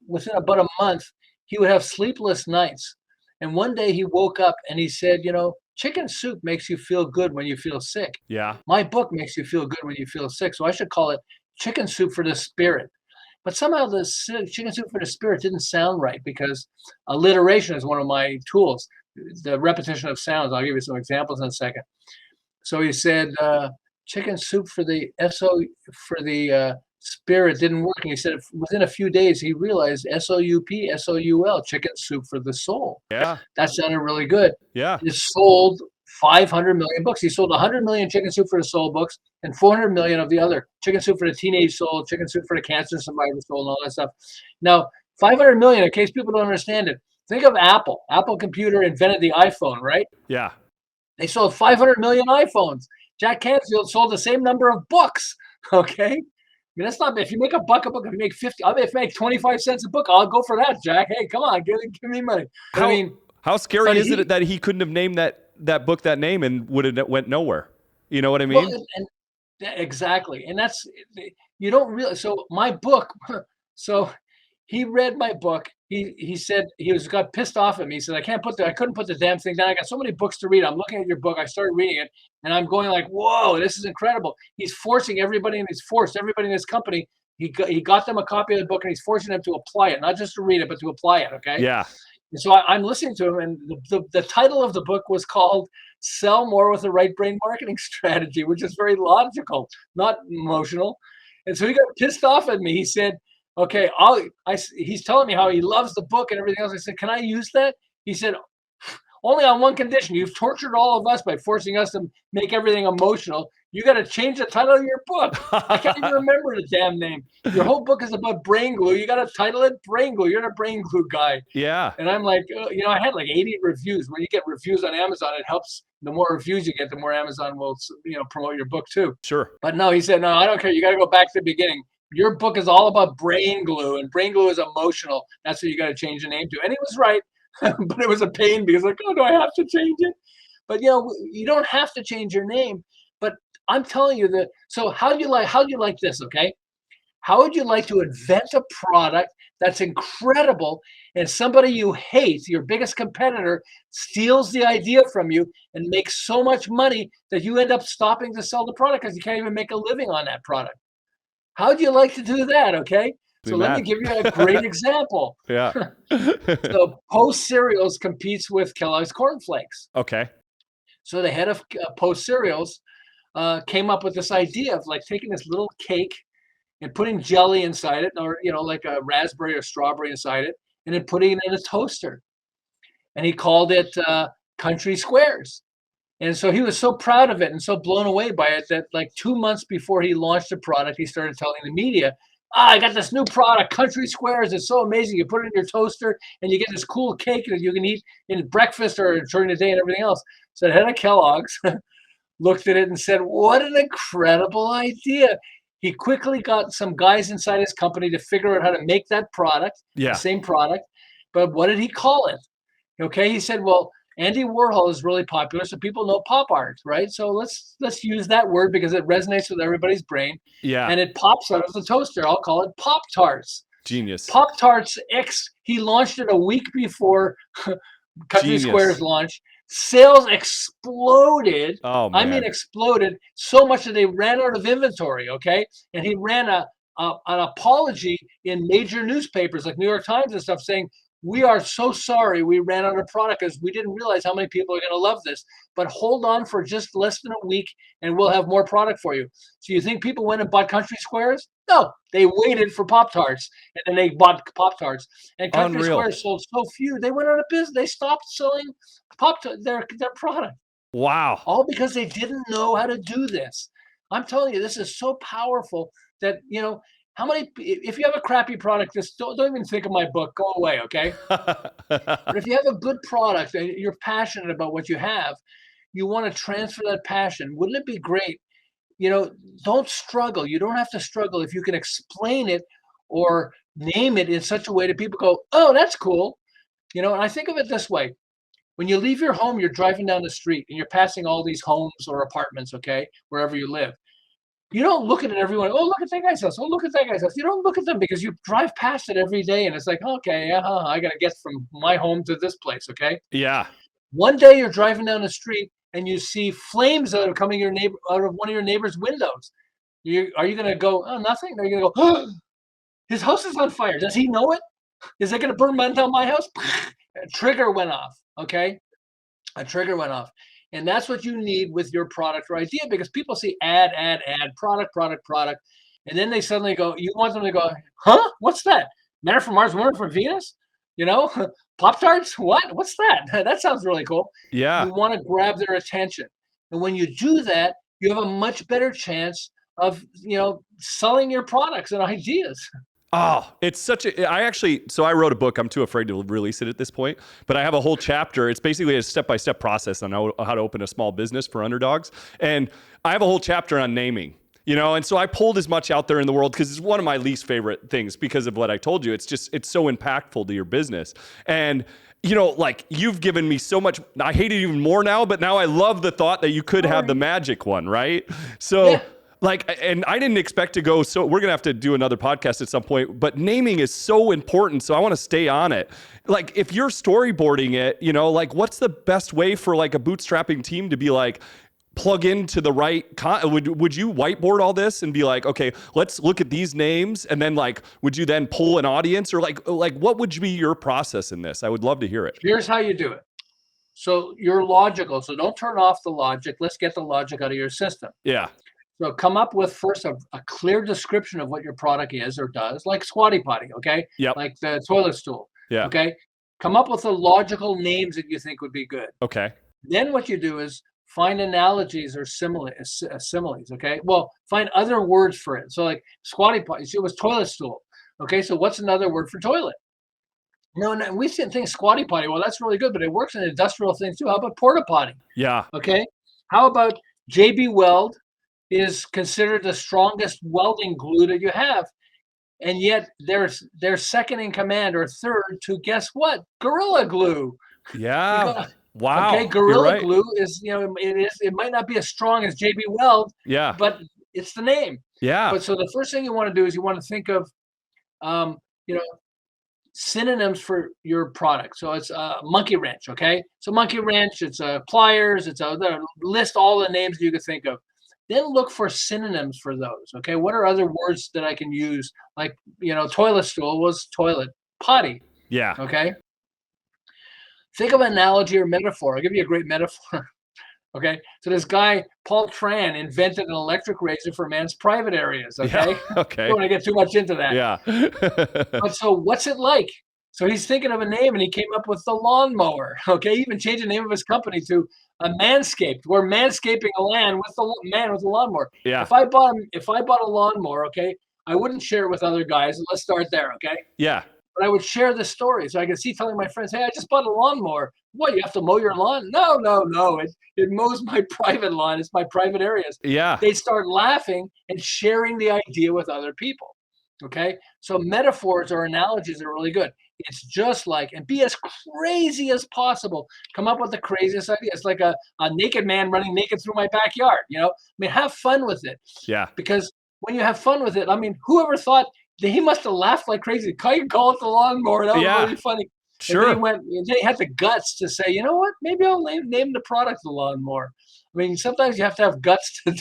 B: within about a month, he would have sleepless nights. And one day he woke up and he said, chicken soup makes you feel good when you feel sick.
A: Yeah.
B: My book makes you feel good when you feel sick. So I should call it Chicken Soup for the Spirit. But somehow the Chicken Soup for the Spirit didn't sound right because alliteration is one of my tools, the repetition of sounds. I'll give you some examples in a second. So he said, chicken soup for the spirit didn't work. And he said within a few days, he realized SOUP, SOUL, chicken soup for the soul.
A: Yeah.
B: That sounded really good.
A: Yeah.
B: He sold 500 million books. He sold 100 million Chicken Soup for the Soul books and 400 million of the other Chicken Soup for the Teenage Soul, Chicken Soup for the Cancer Survivor Soul, and all that stuff. Now, 500 million, in case people don't understand it, think of Apple. Apple Computer invented the iPhone, right?
A: Yeah.
B: They sold 500 million iPhones. Jack Canfield sold the same number of books. Okay. I mean, that's not, if you make a book, if you make 50, if you make 25 cents a book, I'll go for that, Jack. Hey, come on, give me money.
A: How scary is it that he couldn't have named that book that name and would have went nowhere? You know what I mean?
B: Well, exactly. And that's, you don't really, so my book, so he read my book. He said got pissed off at me. He said, I couldn't put the damn thing down. I got so many books to read. I'm looking at your book. I started reading it and I'm going like, whoa, this is incredible. He's forced everybody in his company. He got them a copy of the book and he's forcing them to apply it, not just to read it, but to apply it. Okay.
A: Yeah.
B: And so I'm listening to him, and the title of the book was called Sell More with the Right Brain Marketing Strategy, which is very logical, not emotional. And so he got pissed off at me. He said, okay, he's telling me how he loves the book and everything else. I said, can I use that? He said, only on one condition. You've tortured all of us by forcing us to make everything emotional. You got to change the title of your book. I can't even remember the damn name. Your whole book is about brain glue. You got to title it Brain Glue. You're a brain glue guy.
A: Yeah.
B: And I'm like, I had like 80 reviews. When you get reviews on Amazon, it helps. The more reviews you get, the more Amazon will, promote your book too.
A: Sure.
B: But no, he said, no, I don't care. You got to go back to the beginning. Your book is all about brain glue, and brain glue is emotional. That's what you got to change the name to. And he was right. But it was a pain because like, oh, do I have to change it? But you don't have to change your name. But I'm telling you that. So how do you like this? Okay, how would you like to invent a product that's incredible, and somebody you hate, your biggest competitor, steals the idea from you and makes so much money that you end up stopping to sell the product because you can't even make a living on that product? How would you like to do that? Okay. So let me give you a great example.
A: Yeah.
B: So Post Cereals competes with Kellogg's Corn Flakes.
A: Okay.
B: So the head of Post Cereals came up with this idea of like taking this little cake and putting jelly inside it, or like a raspberry or strawberry inside it, and then putting it in a toaster. And he called it Country Squares. And so he was so proud of it and so blown away by it that like 2 months before he launched the product, he started telling the media, I got this new product, Country Squares. It's so amazing. You put it in your toaster and you get this cool cake that you can eat in breakfast or during the day and everything else. So the head of Kellogg's looked at it and said, what an incredible idea. He quickly got some guys inside his company to figure out how to make that product,
A: Yeah.
B: the same product. But what did he call it? Okay, he said, well, Andy Warhol is really popular, so people know pop art, right? So let's use that word because it resonates with everybody's brain.
A: Yeah.
B: And it pops out of the toaster. I'll call it Pop Tarts.
A: Genius.
B: Pop Tarts X. He launched it a week before Country Squares launched. Sales exploded.
A: Oh,
B: I
A: man.
B: mean, exploded so much that they ran out of inventory. Okay, and he ran an apology in major newspapers like New York Times and stuff, saying, we are so sorry we ran out of product because we didn't realize how many people are going to love this. But hold on for just less than a week and we'll have more product for you. So you think people went and bought Country Squares? No, they waited for Pop-Tarts and then they bought Pop-Tarts. And Country Squares sold so few, they went out of business. They stopped selling their product.
A: Wow.
B: All because they didn't know how to do this. I'm telling you, this is so powerful that, you know, how many, if you have a crappy product, just don't even think of my book, go away, okay? But if you have a good product and you're passionate about what you have, you want to transfer that passion. Wouldn't it be great? You know, don't struggle. You don't have to struggle if you can explain it or name it in such a way that people go, oh, that's cool. You know, and I think of it this way. When you leave your home, you're driving down the street and you're passing all these homes or apartments, okay, wherever you live. You don't look at it everyone. Oh, look at that guy's house. Oh, look at that guy's house. You don't look at them because you drive past it every day, and it's like, okay, I got to get from my home to this place. Okay.
A: Yeah.
B: One day you're driving down the street and you see flames that are coming out of one of your neighbor's windows. Are you going to go, oh, nothing? Or are you going to go, oh, his house is on fire. Does he know it? Is it going to burn down my house? A trigger went off. Okay. A trigger went off. And that's what you need with your product or idea, because people see ad, product. And then they suddenly go, you want them to go, huh? What's that? Men are from Mars, women are from Venus? You know, Pop-Tarts? What? What's that? That sounds really cool.
A: Yeah.
B: You want to grab their attention. And when you do that, you have a much better chance of, you know, selling your products and ideas.
A: Oh, it's such a, so I wrote a book. I'm too afraid to release it at this point, but I have a whole chapter. It's basically a step-by-step process on how to open a small business for underdogs. And I have a whole chapter on naming, you know? And so I pulled as much out there in the world because it's one of my least favorite things because of what I told you. It's so impactful to your business. And you know, like you've given me so much, I hate it even more now, but now I love the thought that you could have the magic one, right? So yeah. Like, and I didn't expect to go, so we're going to have to do another podcast at some point, but naming is so important. So I want to stay on it. Like if you're storyboarding it, you know, like what's the best way for like a bootstrapping team to be like, plug into the right, would you whiteboard all this and be like, okay, let's look at these names. And then like, would you then pull an audience or like what would be your process in this? I would love to hear it.
B: Here's how you do it. So you're logical. So don't turn off the logic. Let's get the logic out of your system.
A: Yeah.
B: So come up with first a clear description of what your product is or does, like Squatty Potty, okay?
A: Yep.
B: Like the toilet stool.
A: Yeah.
B: Okay. Come up with the logical names that you think would be good.
A: Okay.
B: Then what you do is find analogies or similes, okay? Well, find other words for it. So like Squatty Potty, it was toilet stool. Okay, so what's another word for toilet? No, we didn't think Squatty Potty. Well, that's really good, but it works in industrial things too. How about porta potty?
A: Yeah.
B: Okay. How about JB Weld is considered the strongest welding glue that you have. And yet they're second in command or third to guess what? Gorilla Glue.
A: Yeah. Wow.
B: Okay, Gorilla Glue is, you know, it might not be as strong as JB Weld.
A: Yeah.
B: But it's the name.
A: Yeah.
B: But so the first thing you want to do is you want to think of, you know, synonyms for your product. So it's a monkey wrench. Okay. So monkey wrench, it's pliers, list all the names you could think of. Then look for synonyms for those. Okay. What are other words that I can use? Like, you know, toilet stool was toilet. Potty.
A: Yeah.
B: Okay. Think of an analogy or metaphor. I'll give you a great metaphor. Okay. So this guy, Paul Tran, invented an electric razor for man's private areas. Okay.
A: Yeah. Okay.
B: Don't want to get too much into that.
A: Yeah.
B: But so what's it like? So he's thinking of a name, and he came up with the lawnmower. Okay, he even changed the name of his company to Manscaped. We're manscaping a land with the man with the lawnmower.
A: Yeah.
B: If I bought a lawnmower, okay, I wouldn't share it with other guys. Let's start there, okay?
A: Yeah.
B: But I would share the story, so I could see telling my friends, "Hey, I just bought a lawnmower. What? You have to mow your lawn? No, no, no. It mows my private lawn. It's my private areas."
A: Yeah.
B: They'd start laughing and sharing the idea with other people. Okay, so metaphors or analogies are really good. It's just like, and be as crazy as possible. Come up with the craziest idea. It's like a naked man running naked through my backyard. I mean, have fun with it.
A: Yeah.
B: Because when you have fun with it, I mean, whoever thought that he must have laughed like crazy? Can you call it the lawnmower? That was really funny.
A: Sure.
B: And then he had the guts to say, you know what? Maybe I'll name the product the lawnmower. I mean, sometimes you have to have guts to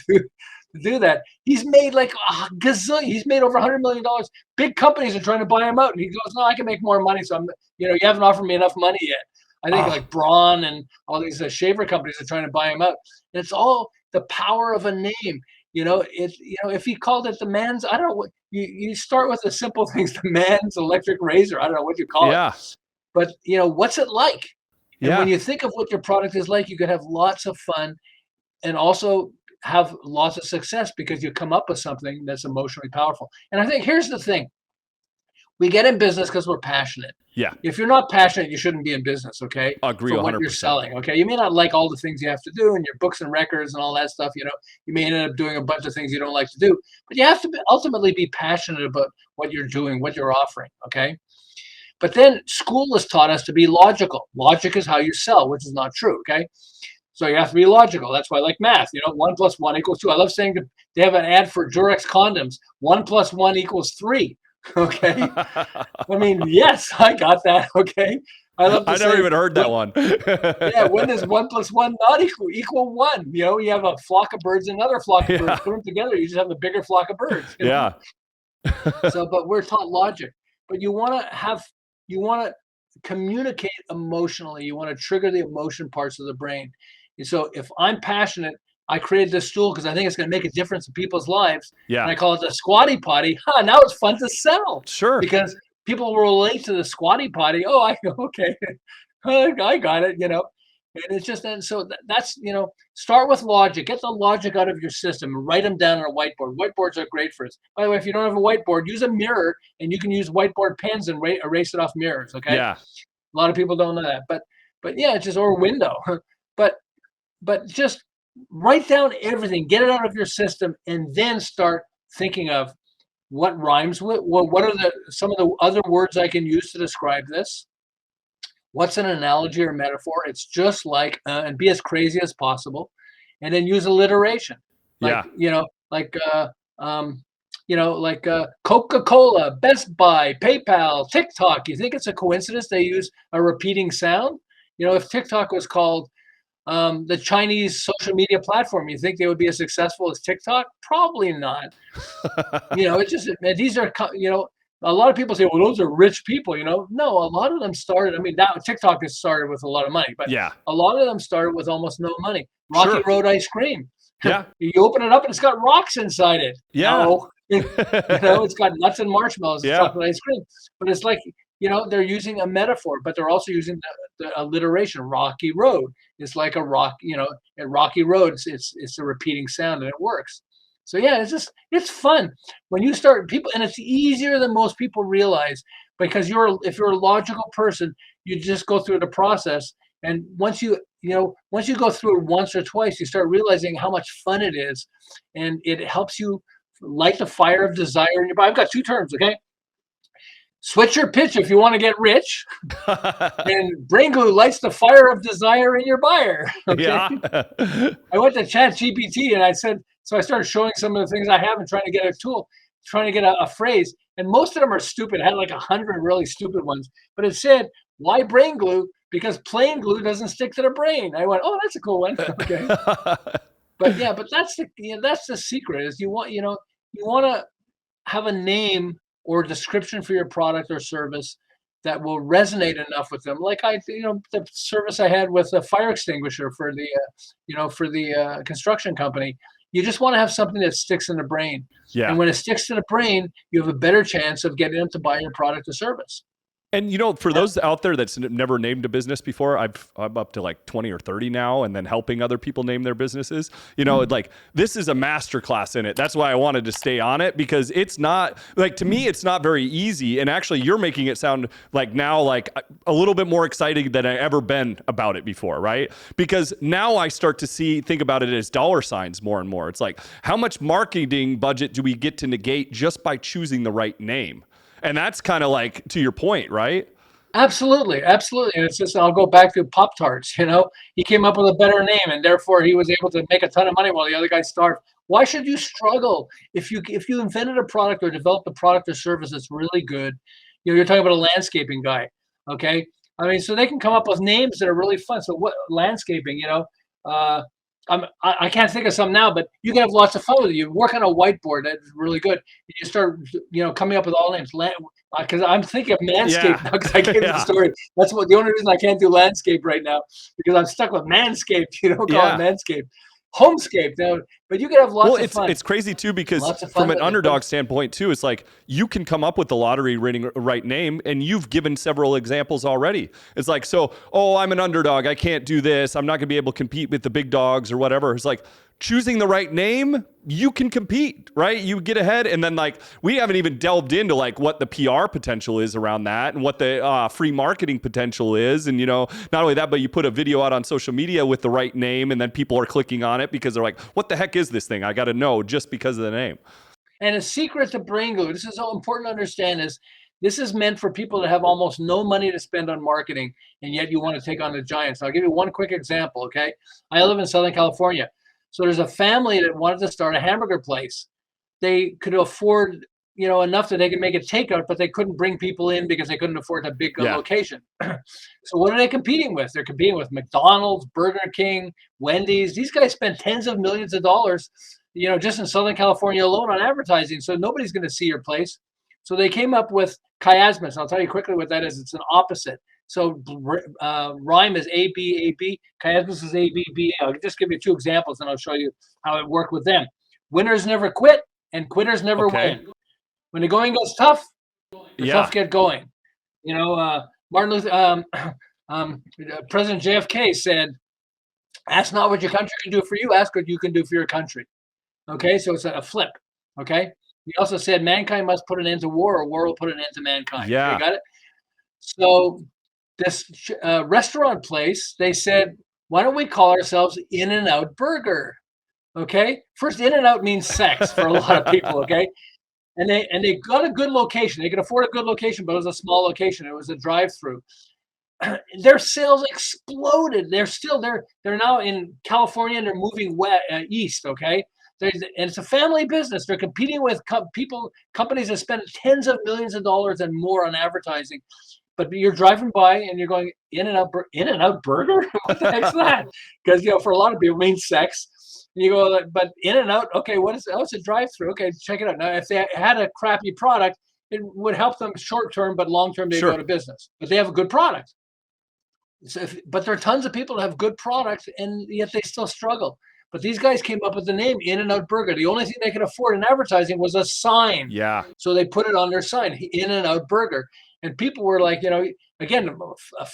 B: do that. He's made like a gazillion. He's made over $100 million. Big companies are trying to buy him out, and he goes, "No, I can make more money." So you haven't offered me enough money yet. I think like Braun and all these shaver companies are trying to buy him out. And it's all the power of a name. If he called it the man's, I don't know what you start with the simple things, the man's electric razor. I don't know what you call it. But what's it like? And when you think of what your product is like, you can have lots of fun and also have lots of success because you come up with something that's emotionally powerful. And I think here's the thing. We get in business because we're passionate.
A: Yeah.
B: If you're not passionate, you shouldn't be in business, okay?
A: Agree
B: for
A: 100%.
B: what you're selling, okay? You may not like all the things you have to do and your books and records and all that stuff, You may end up doing a bunch of things you don't like to do, but you have to ultimately be passionate about what you're doing, what you're offering, okay? But then school has taught us to be logical. Logic is how you sell, which is not true, okay? So you have to be logical. That's why I like math. 1 + 1 = 2. I love saying they have an ad for Durex condoms. 1 + 1 = 3. Okay. I mean, yes, I got that. Okay. I
A: never even heard that one.
B: Yeah. When does 1 + 1 not equal 1? You have a flock of birds, another flock of birds. Put them together, you just have a bigger flock of birds.
A: Yeah.
B: But we're taught logic. But you want to communicate emotionally. You want to trigger the emotion parts of the brain. And so if I'm passionate, I created this tool because I think it's going to make a difference in people's lives.
A: Yeah.
B: And I call it the Squatty Potty. Now it's fun to sell.
A: Sure.
B: Because people will relate to the Squatty Potty. Oh, okay. I got it, And it's just, and so that's, start with logic. Get the logic out of your system and write them down on a whiteboard. Whiteboards are great for us. By the way, if you don't have a whiteboard, use a mirror, and you can use whiteboard pens and erase it off mirrors. Okay.
A: Yeah.
B: A lot of people don't know that, but yeah, it's just, or a window, but just write down everything, get it out of your system, and then start thinking of what rhymes with, what are some of the other words I can use to describe this? What's an analogy or metaphor? It's just like, and be as crazy as possible, and then use alliteration. Like, like Coca-Cola, Best Buy, PayPal, TikTok. You think it's a coincidence they use a repeating sound? If TikTok was called the Chinese social media platform, you think they would be as successful as TikTok? Probably not. It's just, these are, a lot of people say, well, those are rich people, No, a lot of them started, now TikTok has started with a lot of money, but a lot of them started with almost no money. Rocky Road ice cream.
A: Yeah.
B: You open it up and it's got rocks inside it.
A: Yeah.
B: No. It's got nuts and marshmallows and chocolate ice cream. But it's like, they're using a metaphor, but they're also using the alliteration. Rocky Road is like a rock, at Rocky Road, it's a repeating sound, and it works. So yeah, it's fun when you start people, and it's easier than most people realize, because if you're a logical person, you just go through the process, and once you go through it once or twice, you start realizing how much fun it is, and it helps you light the fire of desire in your body. I've got 2 terms, okay? Switch your pitch if you want to get rich, and brain glue lights the fire of desire in your buyer. Okay?
A: Yeah.
B: I went to ChatGPT and I started showing some of the things I have and trying to get a tool, trying to get a phrase. And most of them are stupid. I had like 100 really stupid ones, but it said, why brain glue? Because plain glue doesn't stick to the brain. I went, oh, that's a cool one. Okay. But that's the secret, is you want to have a name or description for your product or service that will resonate enough with them. Like the service I had with a fire extinguisher for the construction company. You just want to have something that sticks in the brain.
A: Yeah.
B: And when it sticks to the brain, you have a better chance of getting them to buy your product or service.
A: And for those out there that's never named a business before, I'm up to like 20 or 30 now, and then helping other people name their businesses. Like this is a masterclass in it. That's why I wanted to stay on it, because it's not like, to me, it's not very easy. And actually, you're making it sound like now like a little bit more exciting than I ever been about it before, right? Because now I start to think about it as dollar signs more and more. It's like, how much marketing budget do we get to negate just by choosing the right name? And that's kind of like to your point, right?
B: Absolutely, absolutely. And it's just, I'll go back to Pop-Tarts, he came up with a better name and therefore he was able to make a ton of money while the other guy starved. Why should you struggle if you invented a product or developed a product or service that's really good? You're talking about a landscaping guy, okay? I mean, so they can come up with names that are really fun. So what landscaping, I can't think of some now, but you can have lots of fun with it. You work on a whiteboard that's really good. You start, coming up with all names. Because I'm thinking of Manscaped now, because I gave you the story. That's the only reason I can't do landscape right now, because I'm stuck with Manscaped. You don't call it Manscaped. Homescape, now, but you can have lots of fun.
A: It's crazy too, because from an underdog standpoint too, it's like you can come up with the lottery right name, and you've given several examples already. It's like, I'm an underdog, I can't do this, I'm not gonna be able to compete with the big dogs or whatever. It's like, choosing the right name, you can compete, right? You get ahead. And then like, we haven't even delved into like what the PR potential is around that, and what the free marketing potential is. And not only that, but you put a video out on social media with the right name, and then people are clicking on it because they're like, what the heck is this thing? I got to know, just because of the name.
B: And a secret to brain glue, this is so important to understand, is this is meant for people that have almost no money to spend on marketing, and yet you want to take on the giants. I'll give you one quick example, okay? I live in Southern California. So there's a family that wanted to start a hamburger place. They could afford, enough that they could make it takeout, but they couldn't bring people in because they couldn't afford a big location. So what are they competing with? They're competing with McDonald's, Burger King, Wendy's. These guys spend tens of millions of dollars, just in Southern California alone on advertising. So nobody's going to see your place. So they came up with chiasmus. I'll tell you quickly what that is. It's an opposite. So rhyme is A-B-A-B. Chiasmus is A-B-B. I'll just give you two examples, and I'll show you how it worked with them. Winners never quit, and quitters never win. When the going gets tough, the tough get going. Martin Luther, President JFK said, "Ask not what your country can do for you. Ask what you can do for your country." Okay, so it's a flip. Okay. He also said, "Mankind must put an end to war, or war will put an end to mankind."
A: Yeah.
B: Okay, got it? So this restaurant place, they said, "Why don't we call ourselves In-N-Out Burger?" Okay. First, In-N-Out means sex for a lot of people. Okay. And they got a good location. They could afford a good location, but it was a small location. It was a drive-through. Their sales exploded. They're now in California, and they're moving east. Okay. And it's a family business. They're competing with companies that spend tens of millions of dollars and more on advertising. But you're driving by and you're going, In-N-Out Burger? What the heck's that? Because for a lot of people, it means sex. And you go, but In-N-Out, okay, what is it? Oh, it's a drive-through. Okay, check it out. Now, if they had a crappy product, it would help them short term, but long term they go to business. But they have a good product. So but there are tons of people that have good products, and yet they still struggle. But these guys came up with the name In-N-Out Burger. The only thing they could afford in advertising was a sign.
A: Yeah.
B: So they put it on their sign, In-N-Out Burger. And people were like, again,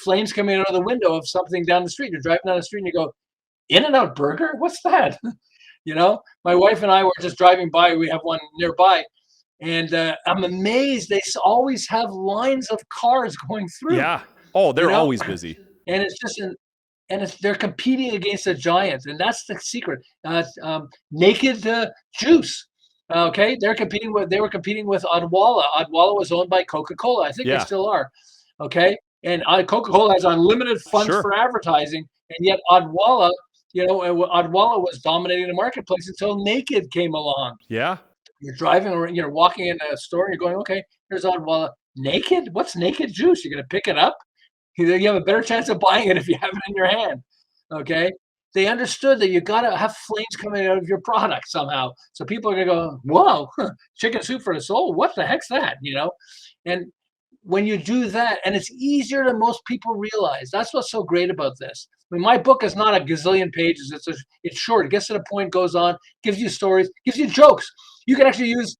B: flames coming out of the window of something down the street. You're driving down the street and you go, In-N-Out Burger? What's that? My wife and I were just driving by. We have one nearby. And I'm amazed. They always have lines of cars going through.
A: Yeah. Oh, they're always busy.
B: And it's just they're competing against the giants, and that's the secret. Naked Juice. Okay, they were competing with Odwalla. Odwalla was owned by Coca-Cola. I think they still are. Okay, and Coca-Cola has unlimited funds for advertising, and yet Odwalla, Odwalla was dominating the marketplace until Naked came along.
A: Yeah.
B: You're driving, or you're walking in a store, and you're going, okay, here's Odwalla. Naked? What's Naked Juice? You're going to pick it up? You have a better chance of buying it if you have it in your hand. Okay. They understood that you got to have flames coming out of your product somehow. So people are going to go, whoa, chicken soup for the soul. What the heck's that? And when you do that, and it's easier than most people realize, that's what's so great about this. I mean, my book is not a gazillion pages. It's short. It gets to the point, goes on, gives you stories, gives you jokes. You can actually use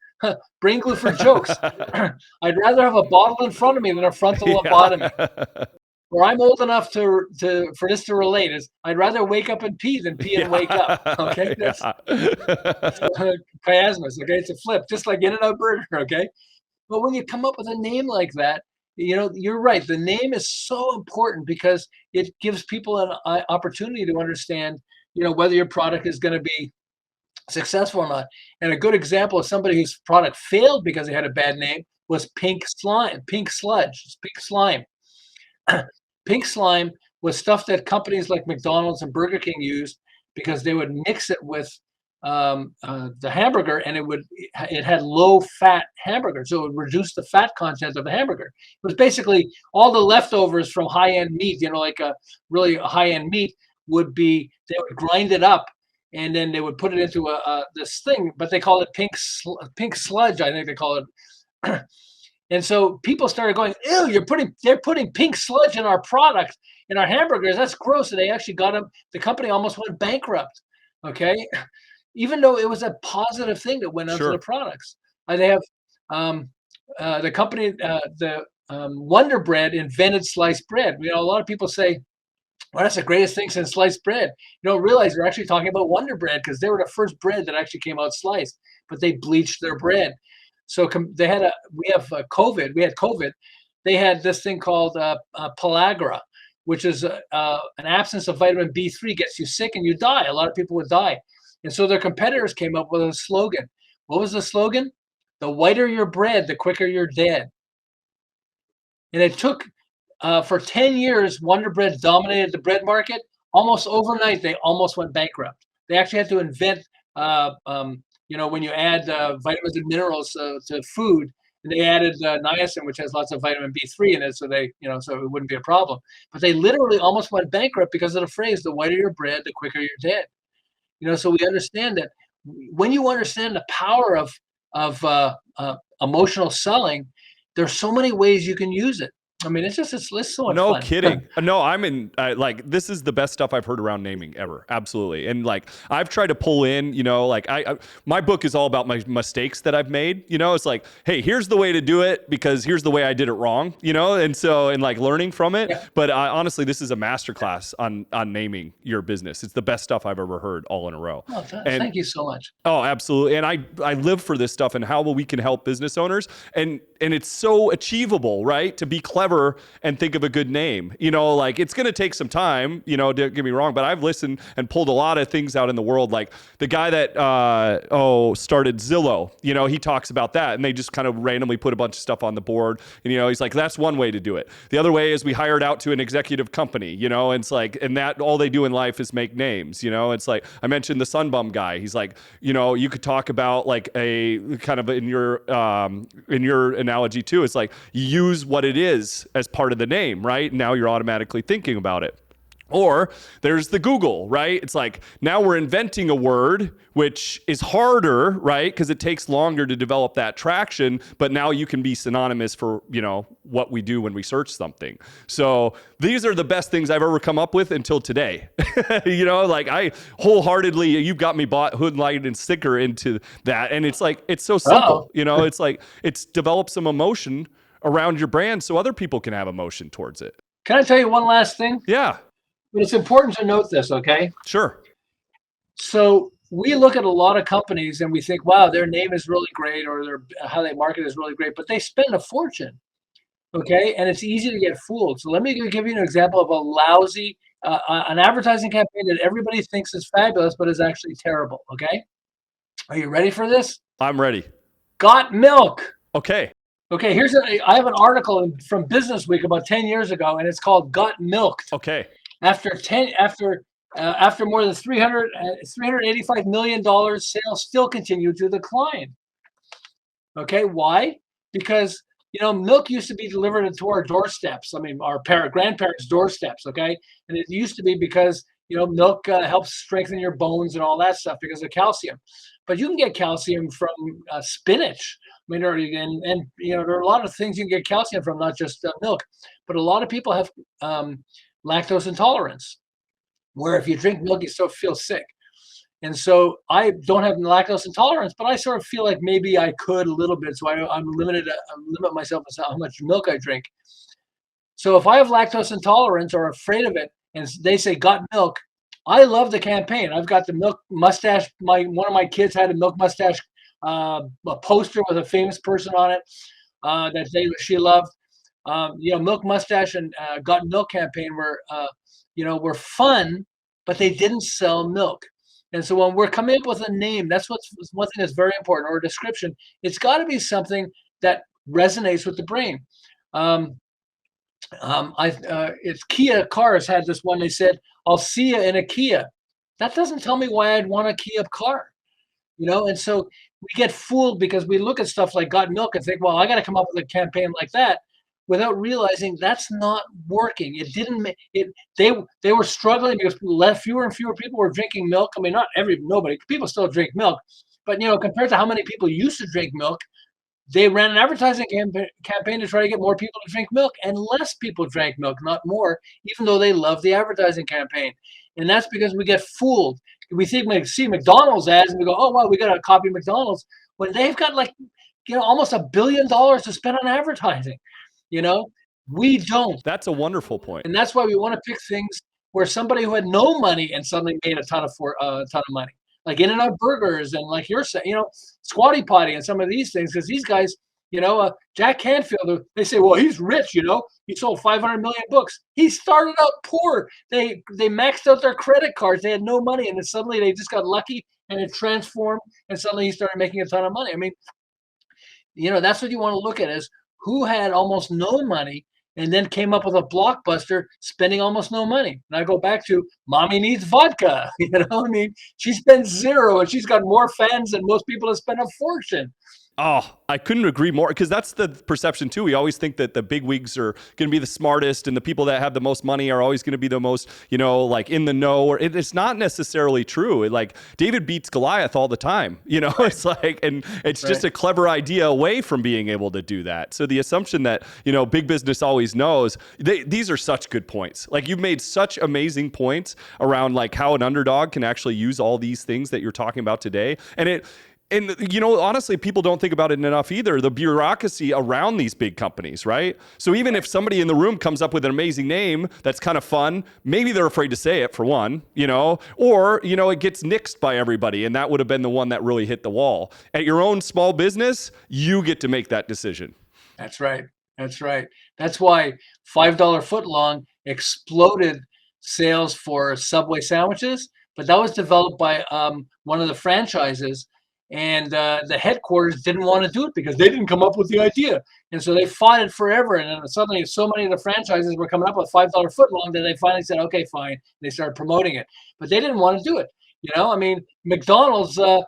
B: brain glue for jokes. I'd rather have a bottle in front of me than a frontal lobotomy. Or I'm old enough for this to relate is I'd rather wake up and pee than pee and wake up. Okay, that's chiasmus. Okay, it's a flip, just like In-N-Out Burger. Okay, but when you come up with a name like that, you're right. The name is so important because it gives people an opportunity to understand, whether your product is going to be successful or not. And a good example of somebody whose product failed because they had a bad name was Pink Slime, Pink Sludge, Pink Slime. Pink slime was stuff that companies like McDonald's and Burger King used because they would mix it with the hamburger, and it had low fat hamburger, so it would reduce the fat content of the hamburger. It was basically all the leftovers from high end meat, like a really high end meat they would grind it up, and then they would put it into this thing, but they call it pink sludge, I think they call it. And so people started going, ew, they're putting pink sludge in our product, in our hamburgers. That's gross. And they actually the company almost went bankrupt. Okay. Even though it was a positive thing that went onto the products. They have the company, Wonder Bread invented sliced bread. A lot of people say, well, that's the greatest thing since sliced bread. You don't realize they're actually talking about Wonder Bread because they were the first bread that actually came out sliced, but they bleached their bread. So we had COVID. They had this thing called pellagra, which is an absence of vitamin B3 gets you sick and you die. A lot of people would die. And so their competitors came up with a slogan. What was the slogan? The whiter your bread, the quicker you're dead. And it took, for 10 years, Wonder Bread dominated the bread market. Almost overnight, they almost went bankrupt. They actually had to invent when you add vitamins and minerals to food, and they added niacin, which has lots of vitamin B3 in it, so so it wouldn't be a problem. But they literally almost went bankrupt because of the phrase, the whiter your bread, the quicker you're dead. So we understand that when you understand the power of emotional selling, there's so many ways you can use it. I mean, it's so much fun.
A: No kidding. No, this is the best stuff I've heard around naming ever. Absolutely. And I've tried to pull in, my book is all about my mistakes that I've made, it's like, hey, here's the way to do it because here's the way I did it wrong, and learning from it. Yeah. But honestly, this is a masterclass on naming your business. It's the best stuff I've ever heard all in a row.
B: Oh, thank you so much.
A: Oh, absolutely. And I live for this stuff and how we can help business owners. And it's so achievable, right? To be clever and think of a good name. It's going to take some time, don't get me wrong, but I've listened and pulled a lot of things out in the world. Like the guy that, started Zillow, he talks about that, and they just kind of randomly put a bunch of stuff on the board. And, he's like, that's one way to do it. The other way is we hired out to an executive company, and it's like, and that all they do in life is make names, it's like, I mentioned the Sunbum guy. He's like, you could talk about like a kind of in your analogy too. It's like you use what it is as part of the name, right? Now you're automatically thinking about it. Or there's the Google, right? It's like now we're inventing a word which is harder, right? Because it takes longer to develop that traction, but now you can be synonymous for, what we do when we search something. So these are the best things I've ever come up with until today. I wholeheartedly, you've got me bought hood, light, and sticker into that. And it's like, it's so simple, it's like, it's developed some emotion around your brand so other people can have emotion towards it.
B: Can I tell you one last thing?
A: Yeah.
B: But it's important to note this, okay?
A: Sure.
B: So we look at a lot of companies and we think, wow, their name is really great or how they market is really great, but they spend a fortune, okay? And it's easy to get fooled. So let me give you an example of a lousy, an advertising campaign that everybody thinks is fabulous, but is actually terrible, okay? Are you ready for this?
A: I'm ready.
B: Got Milk.
A: Okay.
B: Okay, I have an article from Business Week about 10 years ago, and it's called Got Milked.
A: Okay.
B: After more than $385 million, sales still continue to decline. Okay, why? Because milk used to be delivered to our doorsteps. I mean, our grandparents' doorsteps. Okay, and it used to be because milk helps strengthen your bones and all that stuff because of calcium. But you can get calcium from spinach. I mean, there are a lot of things you can get calcium from, not just milk. But a lot of people have lactose intolerance, where if you drink milk, you still feel sick. And so I don't have lactose intolerance, but I sort of feel like maybe I could a little bit. So I limit myself as how much milk I drink. So if I have lactose intolerance or afraid of it, and they say got milk, I love the campaign. I've got the milk mustache. One of my kids had a milk mustache, a poster with a famous person on it she loved. Milk mustache and got milk campaign were fun, but they didn't sell milk. And so when we're coming up with a name, that's one thing that's very important, or a description. It's got to be something that resonates with the brain. It's Kia Cars had this one. They said, "I'll see you in a Kia." That doesn't tell me why I'd want a Kia car, And so we get fooled because we look at stuff like Got Milk and think, "Well, I got to come up with a campaign like that," without realizing that's not working. It didn't make it. They were struggling because fewer and fewer people were drinking milk. I mean, nobody. People still drink milk, but compared to how many people used to drink milk, they ran an advertising campaign to try to get more people to drink milk, and less people drank milk, not more, even though they loved the advertising campaign. And that's because we get fooled. We see McDonald's ads and we go, "Oh, wow, we got to copy McDonald's," when they've got almost $1 billion to spend on advertising. We don't.
A: That's a wonderful point.
B: And that's why we want to pick things where somebody who had no money and suddenly made a ton of money. Like In-N-Out Burgers and like you're saying, Squatty Potty and some of these things, because these guys, Jack Canfield, they say, well, he's rich, he sold 500 million books. He started out poor. They maxed out their credit cards. They had no money, and then suddenly they just got lucky and it transformed, and suddenly he started making a ton of money. I mean, that's what you want to look at, is who had almost no money and then came up with a blockbuster spending almost no money. And I go back to Mommy Needs Vodka. I mean, she spends zero and she's got more fans than most people have spent a fortune.
A: Oh, I couldn't agree more, because that's the perception too. We always think that the big wigs are going to be the smartest and the people that have the most money are always going to be the most, like in the know. Or it's not necessarily true. Like David beats Goliath all the time. Right. It's like, and it's just a clever idea away from being able to do that. So the assumption that big business always knows, these are such good points. Like you've made such amazing points around like how an underdog can actually use all these things that you're talking about today, And honestly, people don't think about it enough either. The bureaucracy around these big companies, right? So even if somebody in the room comes up with an amazing name that's kind of fun, maybe they're afraid to say it, for one, or, it gets nixed by everybody. And that would have been the one that really hit the wall. At your own small business, you get to make that decision.
B: That's right. That's right. That's why $5 footlong exploded sales for Subway sandwiches, but that was developed by one of the franchises. And the headquarters didn't want to do it because they didn't come up with the idea. And so they fought it forever. And then suddenly so many of the franchises were coming up with $5 footlong that they finally said, okay, fine. And they started promoting it. But they didn't want to do it. I mean, McDonald's, the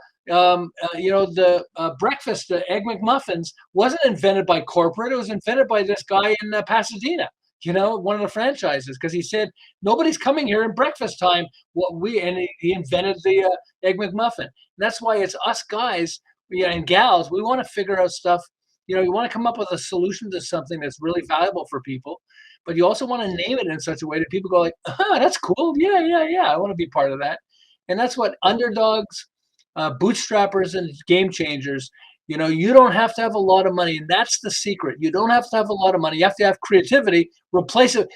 B: breakfast, the Egg McMuffins, wasn't invented by corporate. It was invented by this guy in Pasadena. One of the franchises, because he said nobody's coming here in breakfast time. He invented the Egg McMuffin. And that's why it's us guys and gals. We want to figure out stuff. You want to come up with a solution to something that's really valuable for people, but you also want to name it in such a way that people go like, that's cool. Yeah. I want to be part of that. And that's what underdogs, bootstrappers, and game changers. You don't have to have a lot of money, and that's the secret. You don't have to have a lot of money. You have to have creativity. Replace it.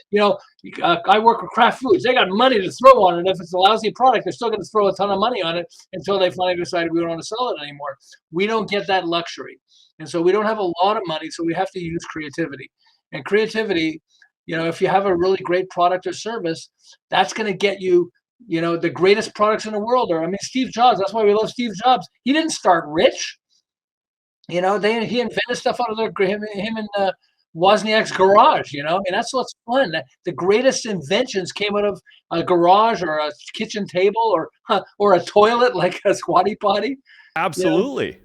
B: I work with Kraft Foods. They got money to throw on it. If it's a lousy product, they're still going to throw a ton of money on it until they finally decide we don't want to sell it anymore. We don't get that luxury, and so we don't have a lot of money. So we have to use creativity. And creativity, if you have a really great product or service, that's going to get you. The greatest products in the world are. I mean, Steve Jobs. That's why we love Steve Jobs. He didn't start rich. He invented stuff out of him and Wozniak's garage, and that's what's fun. The greatest inventions came out of a garage or a kitchen table or a toilet like a Squatty Potty.
A: Absolutely.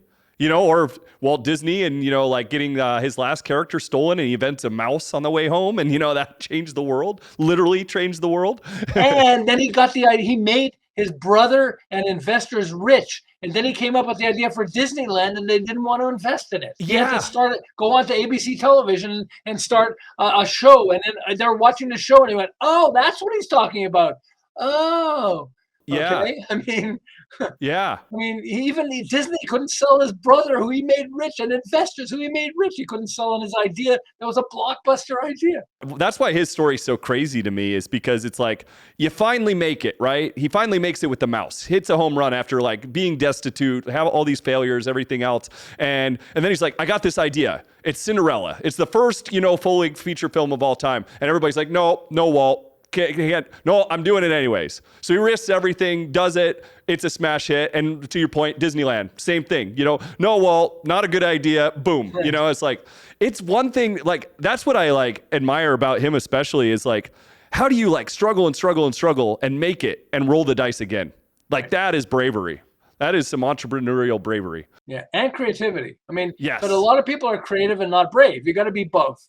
A: Or Walt Disney and, like getting his last character stolen, and he invents a mouse on the way home, and, that changed the world, literally changed the world.
B: And then he got the idea. He made his brother and investors rich. And then he came up with the idea for Disneyland, and they didn't want to invest in it. He had to go on to ABC television and start a show. And then they were watching the show, and he went, oh, that's what he's talking about. Oh.
A: Yeah.
B: Okay.
A: Yeah.
B: Even Disney couldn't sell his brother, who he made rich, and investors who he made rich. He couldn't sell on his idea. That was a blockbuster idea.
A: That's why his story's so crazy to me, is because it's like, you finally make it, right? He finally makes it with the mouse, hits a home run after like being destitute, have all these failures, everything else. And then he's like, I got this idea. It's Cinderella. It's the first, full-length feature film of all time. And everybody's like, no, Walt. Can't, no, I'm doing it anyways. So he risks everything, does it. It's a smash hit. And to your point, Disneyland, same thing. No, Walt, not a good idea. Boom.
B: Right.
A: It's like, it's one thing, like, that's what I like admire about him, especially, is like, how do you like struggle and make it and roll the dice again? Like, right. That is bravery. That is some entrepreneurial bravery.
B: Yeah. And creativity.
A: Yes.
B: But a lot of people are creative and not brave. You got to be both.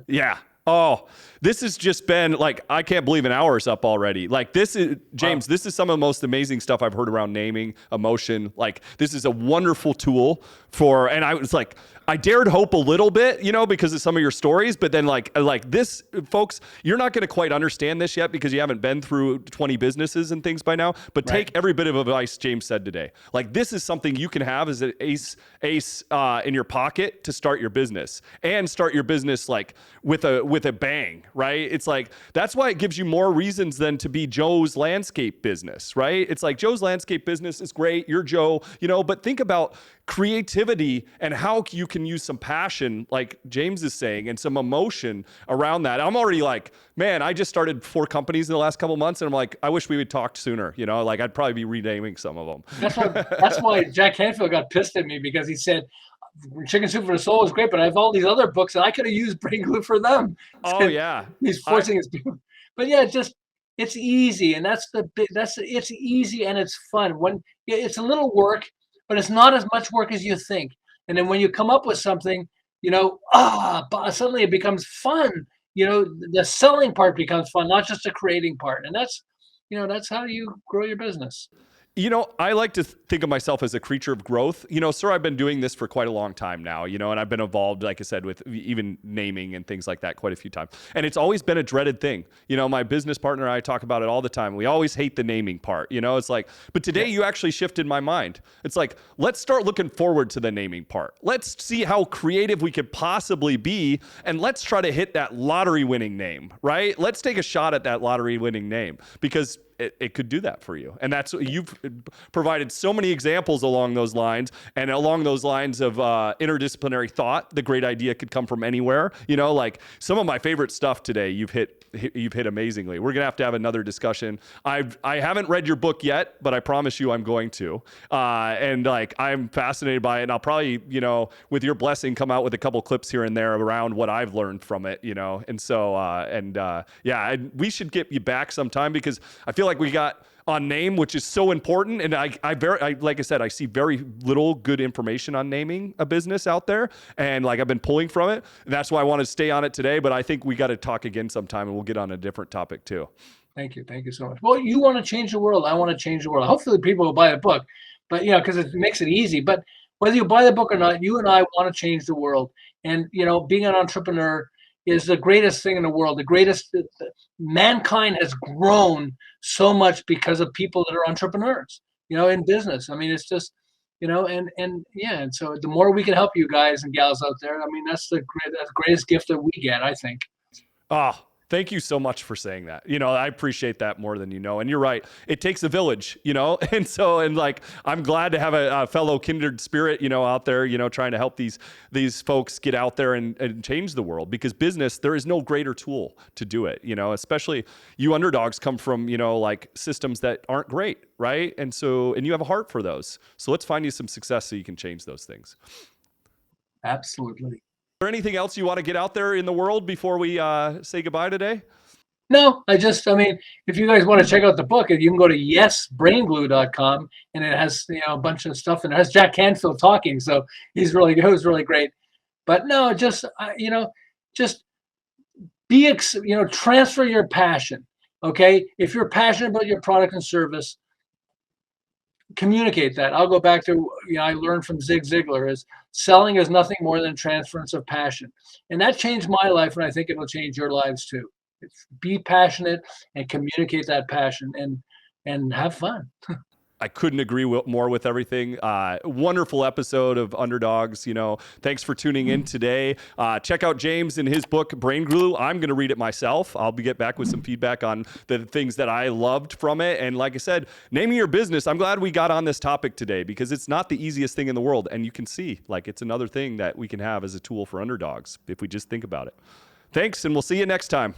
A: Yeah. Oh, this has just been like, I can't believe an hour is up already. Like, this is, James, This is some of the most amazing stuff I've heard around naming, emotion. Like, this is a wonderful tool and I was like, I dared hope a little bit, because of some of your stories, but then like this, folks, you're not going to quite understand this yet because you haven't been through 20 businesses and things by now, but right. Take every bit of advice James said today. Like, this is something you can have as an ace in your pocket to start your business, and start your business like with a bang, right? It's like, that's why it gives you more reasons than to be Joe's landscape business, right? It's like, Joe's landscape business is great. You're Joe, but think about creativity and how you can use some passion, like James is saying, and some emotion around that. I'm already like, man, I just started 4 companies in the last couple of months, and I'm like, I wish we would talk sooner. Like, I'd probably be renaming some of them.
B: That's why Jack Canfield got pissed at me, because he said, Chicken Soup for the Soul is great, but I have all these other books and I could have used brain glue for them.
A: Oh yeah.
B: He's forcing his people. But yeah, it's easy. And it's easy and it's fun. It's a little work, but it's not as much work as you think. And then when you come up with something, suddenly it becomes fun. The selling part becomes fun, not just the creating part. And that's how you grow your business.
A: I like to think of myself as a creature of growth. Sir, I've been doing this for quite a long time now, and I've been involved, like I said, with even naming and things like that quite a few times. And it's always been a dreaded thing. My business partner and I talk about it all the time. We always hate the naming part. It's like, but today you actually shifted my mind. It's like, let's start looking forward to the naming part. Let's see how creative we could possibly be, and let's try to hit that lottery winning name, right? Let's take a shot at that lottery winning name, because it could do that for you. And that's, you've provided so many examples along those lines, and along those lines of interdisciplinary thought. The great idea could come from anywhere. Like some of my favorite stuff today, you've hit amazingly. We're gonna have to have another discussion. I haven't read your book yet, but I promise you I'm going to. And like, I'm fascinated by it, and I'll probably, with your blessing, come out with a couple clips here and there around what I've learned from it. And so yeah, we should get you back sometime, because I feel like we got on name, which is so important. And I like I said, I see very little good information on naming a business out there. And like, I've been pulling from it. And that's why I want to stay on it today, but I think we got to talk again sometime, and we'll get on a different topic too.
B: Thank you. Thank you so much. Well, you want to change the world. I want to change the world. Hopefully people will buy the book, but because it makes it easy. But whether you buy the book or not, you and I want to change the world. And, being an entrepreneur is the greatest thing in the world. Mankind has grown so much because of people that are entrepreneurs, in business. It's just, and so the more we can help you guys and gals out there, that's the greatest gift that we get, I think.
A: Oh, thank you so much for saying that. I appreciate that more than you know. And you're right. It takes a village, and like, I'm glad to have a fellow kindred spirit, out there, trying to help these folks get out there and change the world, because business, there is no greater tool to do it, especially you underdogs come from, like systems that aren't great. Right. And you have a heart for those. So let's find you some success so you can change those things.
B: Absolutely.
A: Is there anything else you want to get out there in the world before we say goodbye today?
B: No, if you guys want to check out the book, you can go to yesbrainglue.com, and it has, a bunch of stuff, and it has Jack Canfield talking. So he was really great. But no, just be, transfer your passion. Okay. If you're passionate about your product and service, communicate that. I'll go back to, I learned from Zig Ziglar, is selling is nothing more than transference of passion. And that changed my life, and I think it'll change your lives too. Be passionate and communicate that passion. And and have fun.
A: I couldn't agree more with everything. Wonderful episode of Underdogs. Thanks for tuning in today. Check out James and his book, Brain Glue. I'm going to read it myself. I'll get back with some feedback on the things that I loved from it. And like I said, naming your business, I'm glad we got on this topic today because it's not the easiest thing in the world. And you can see, it's another thing that we can have as a tool for underdogs if we just think about it. Thanks, and we'll see you next time.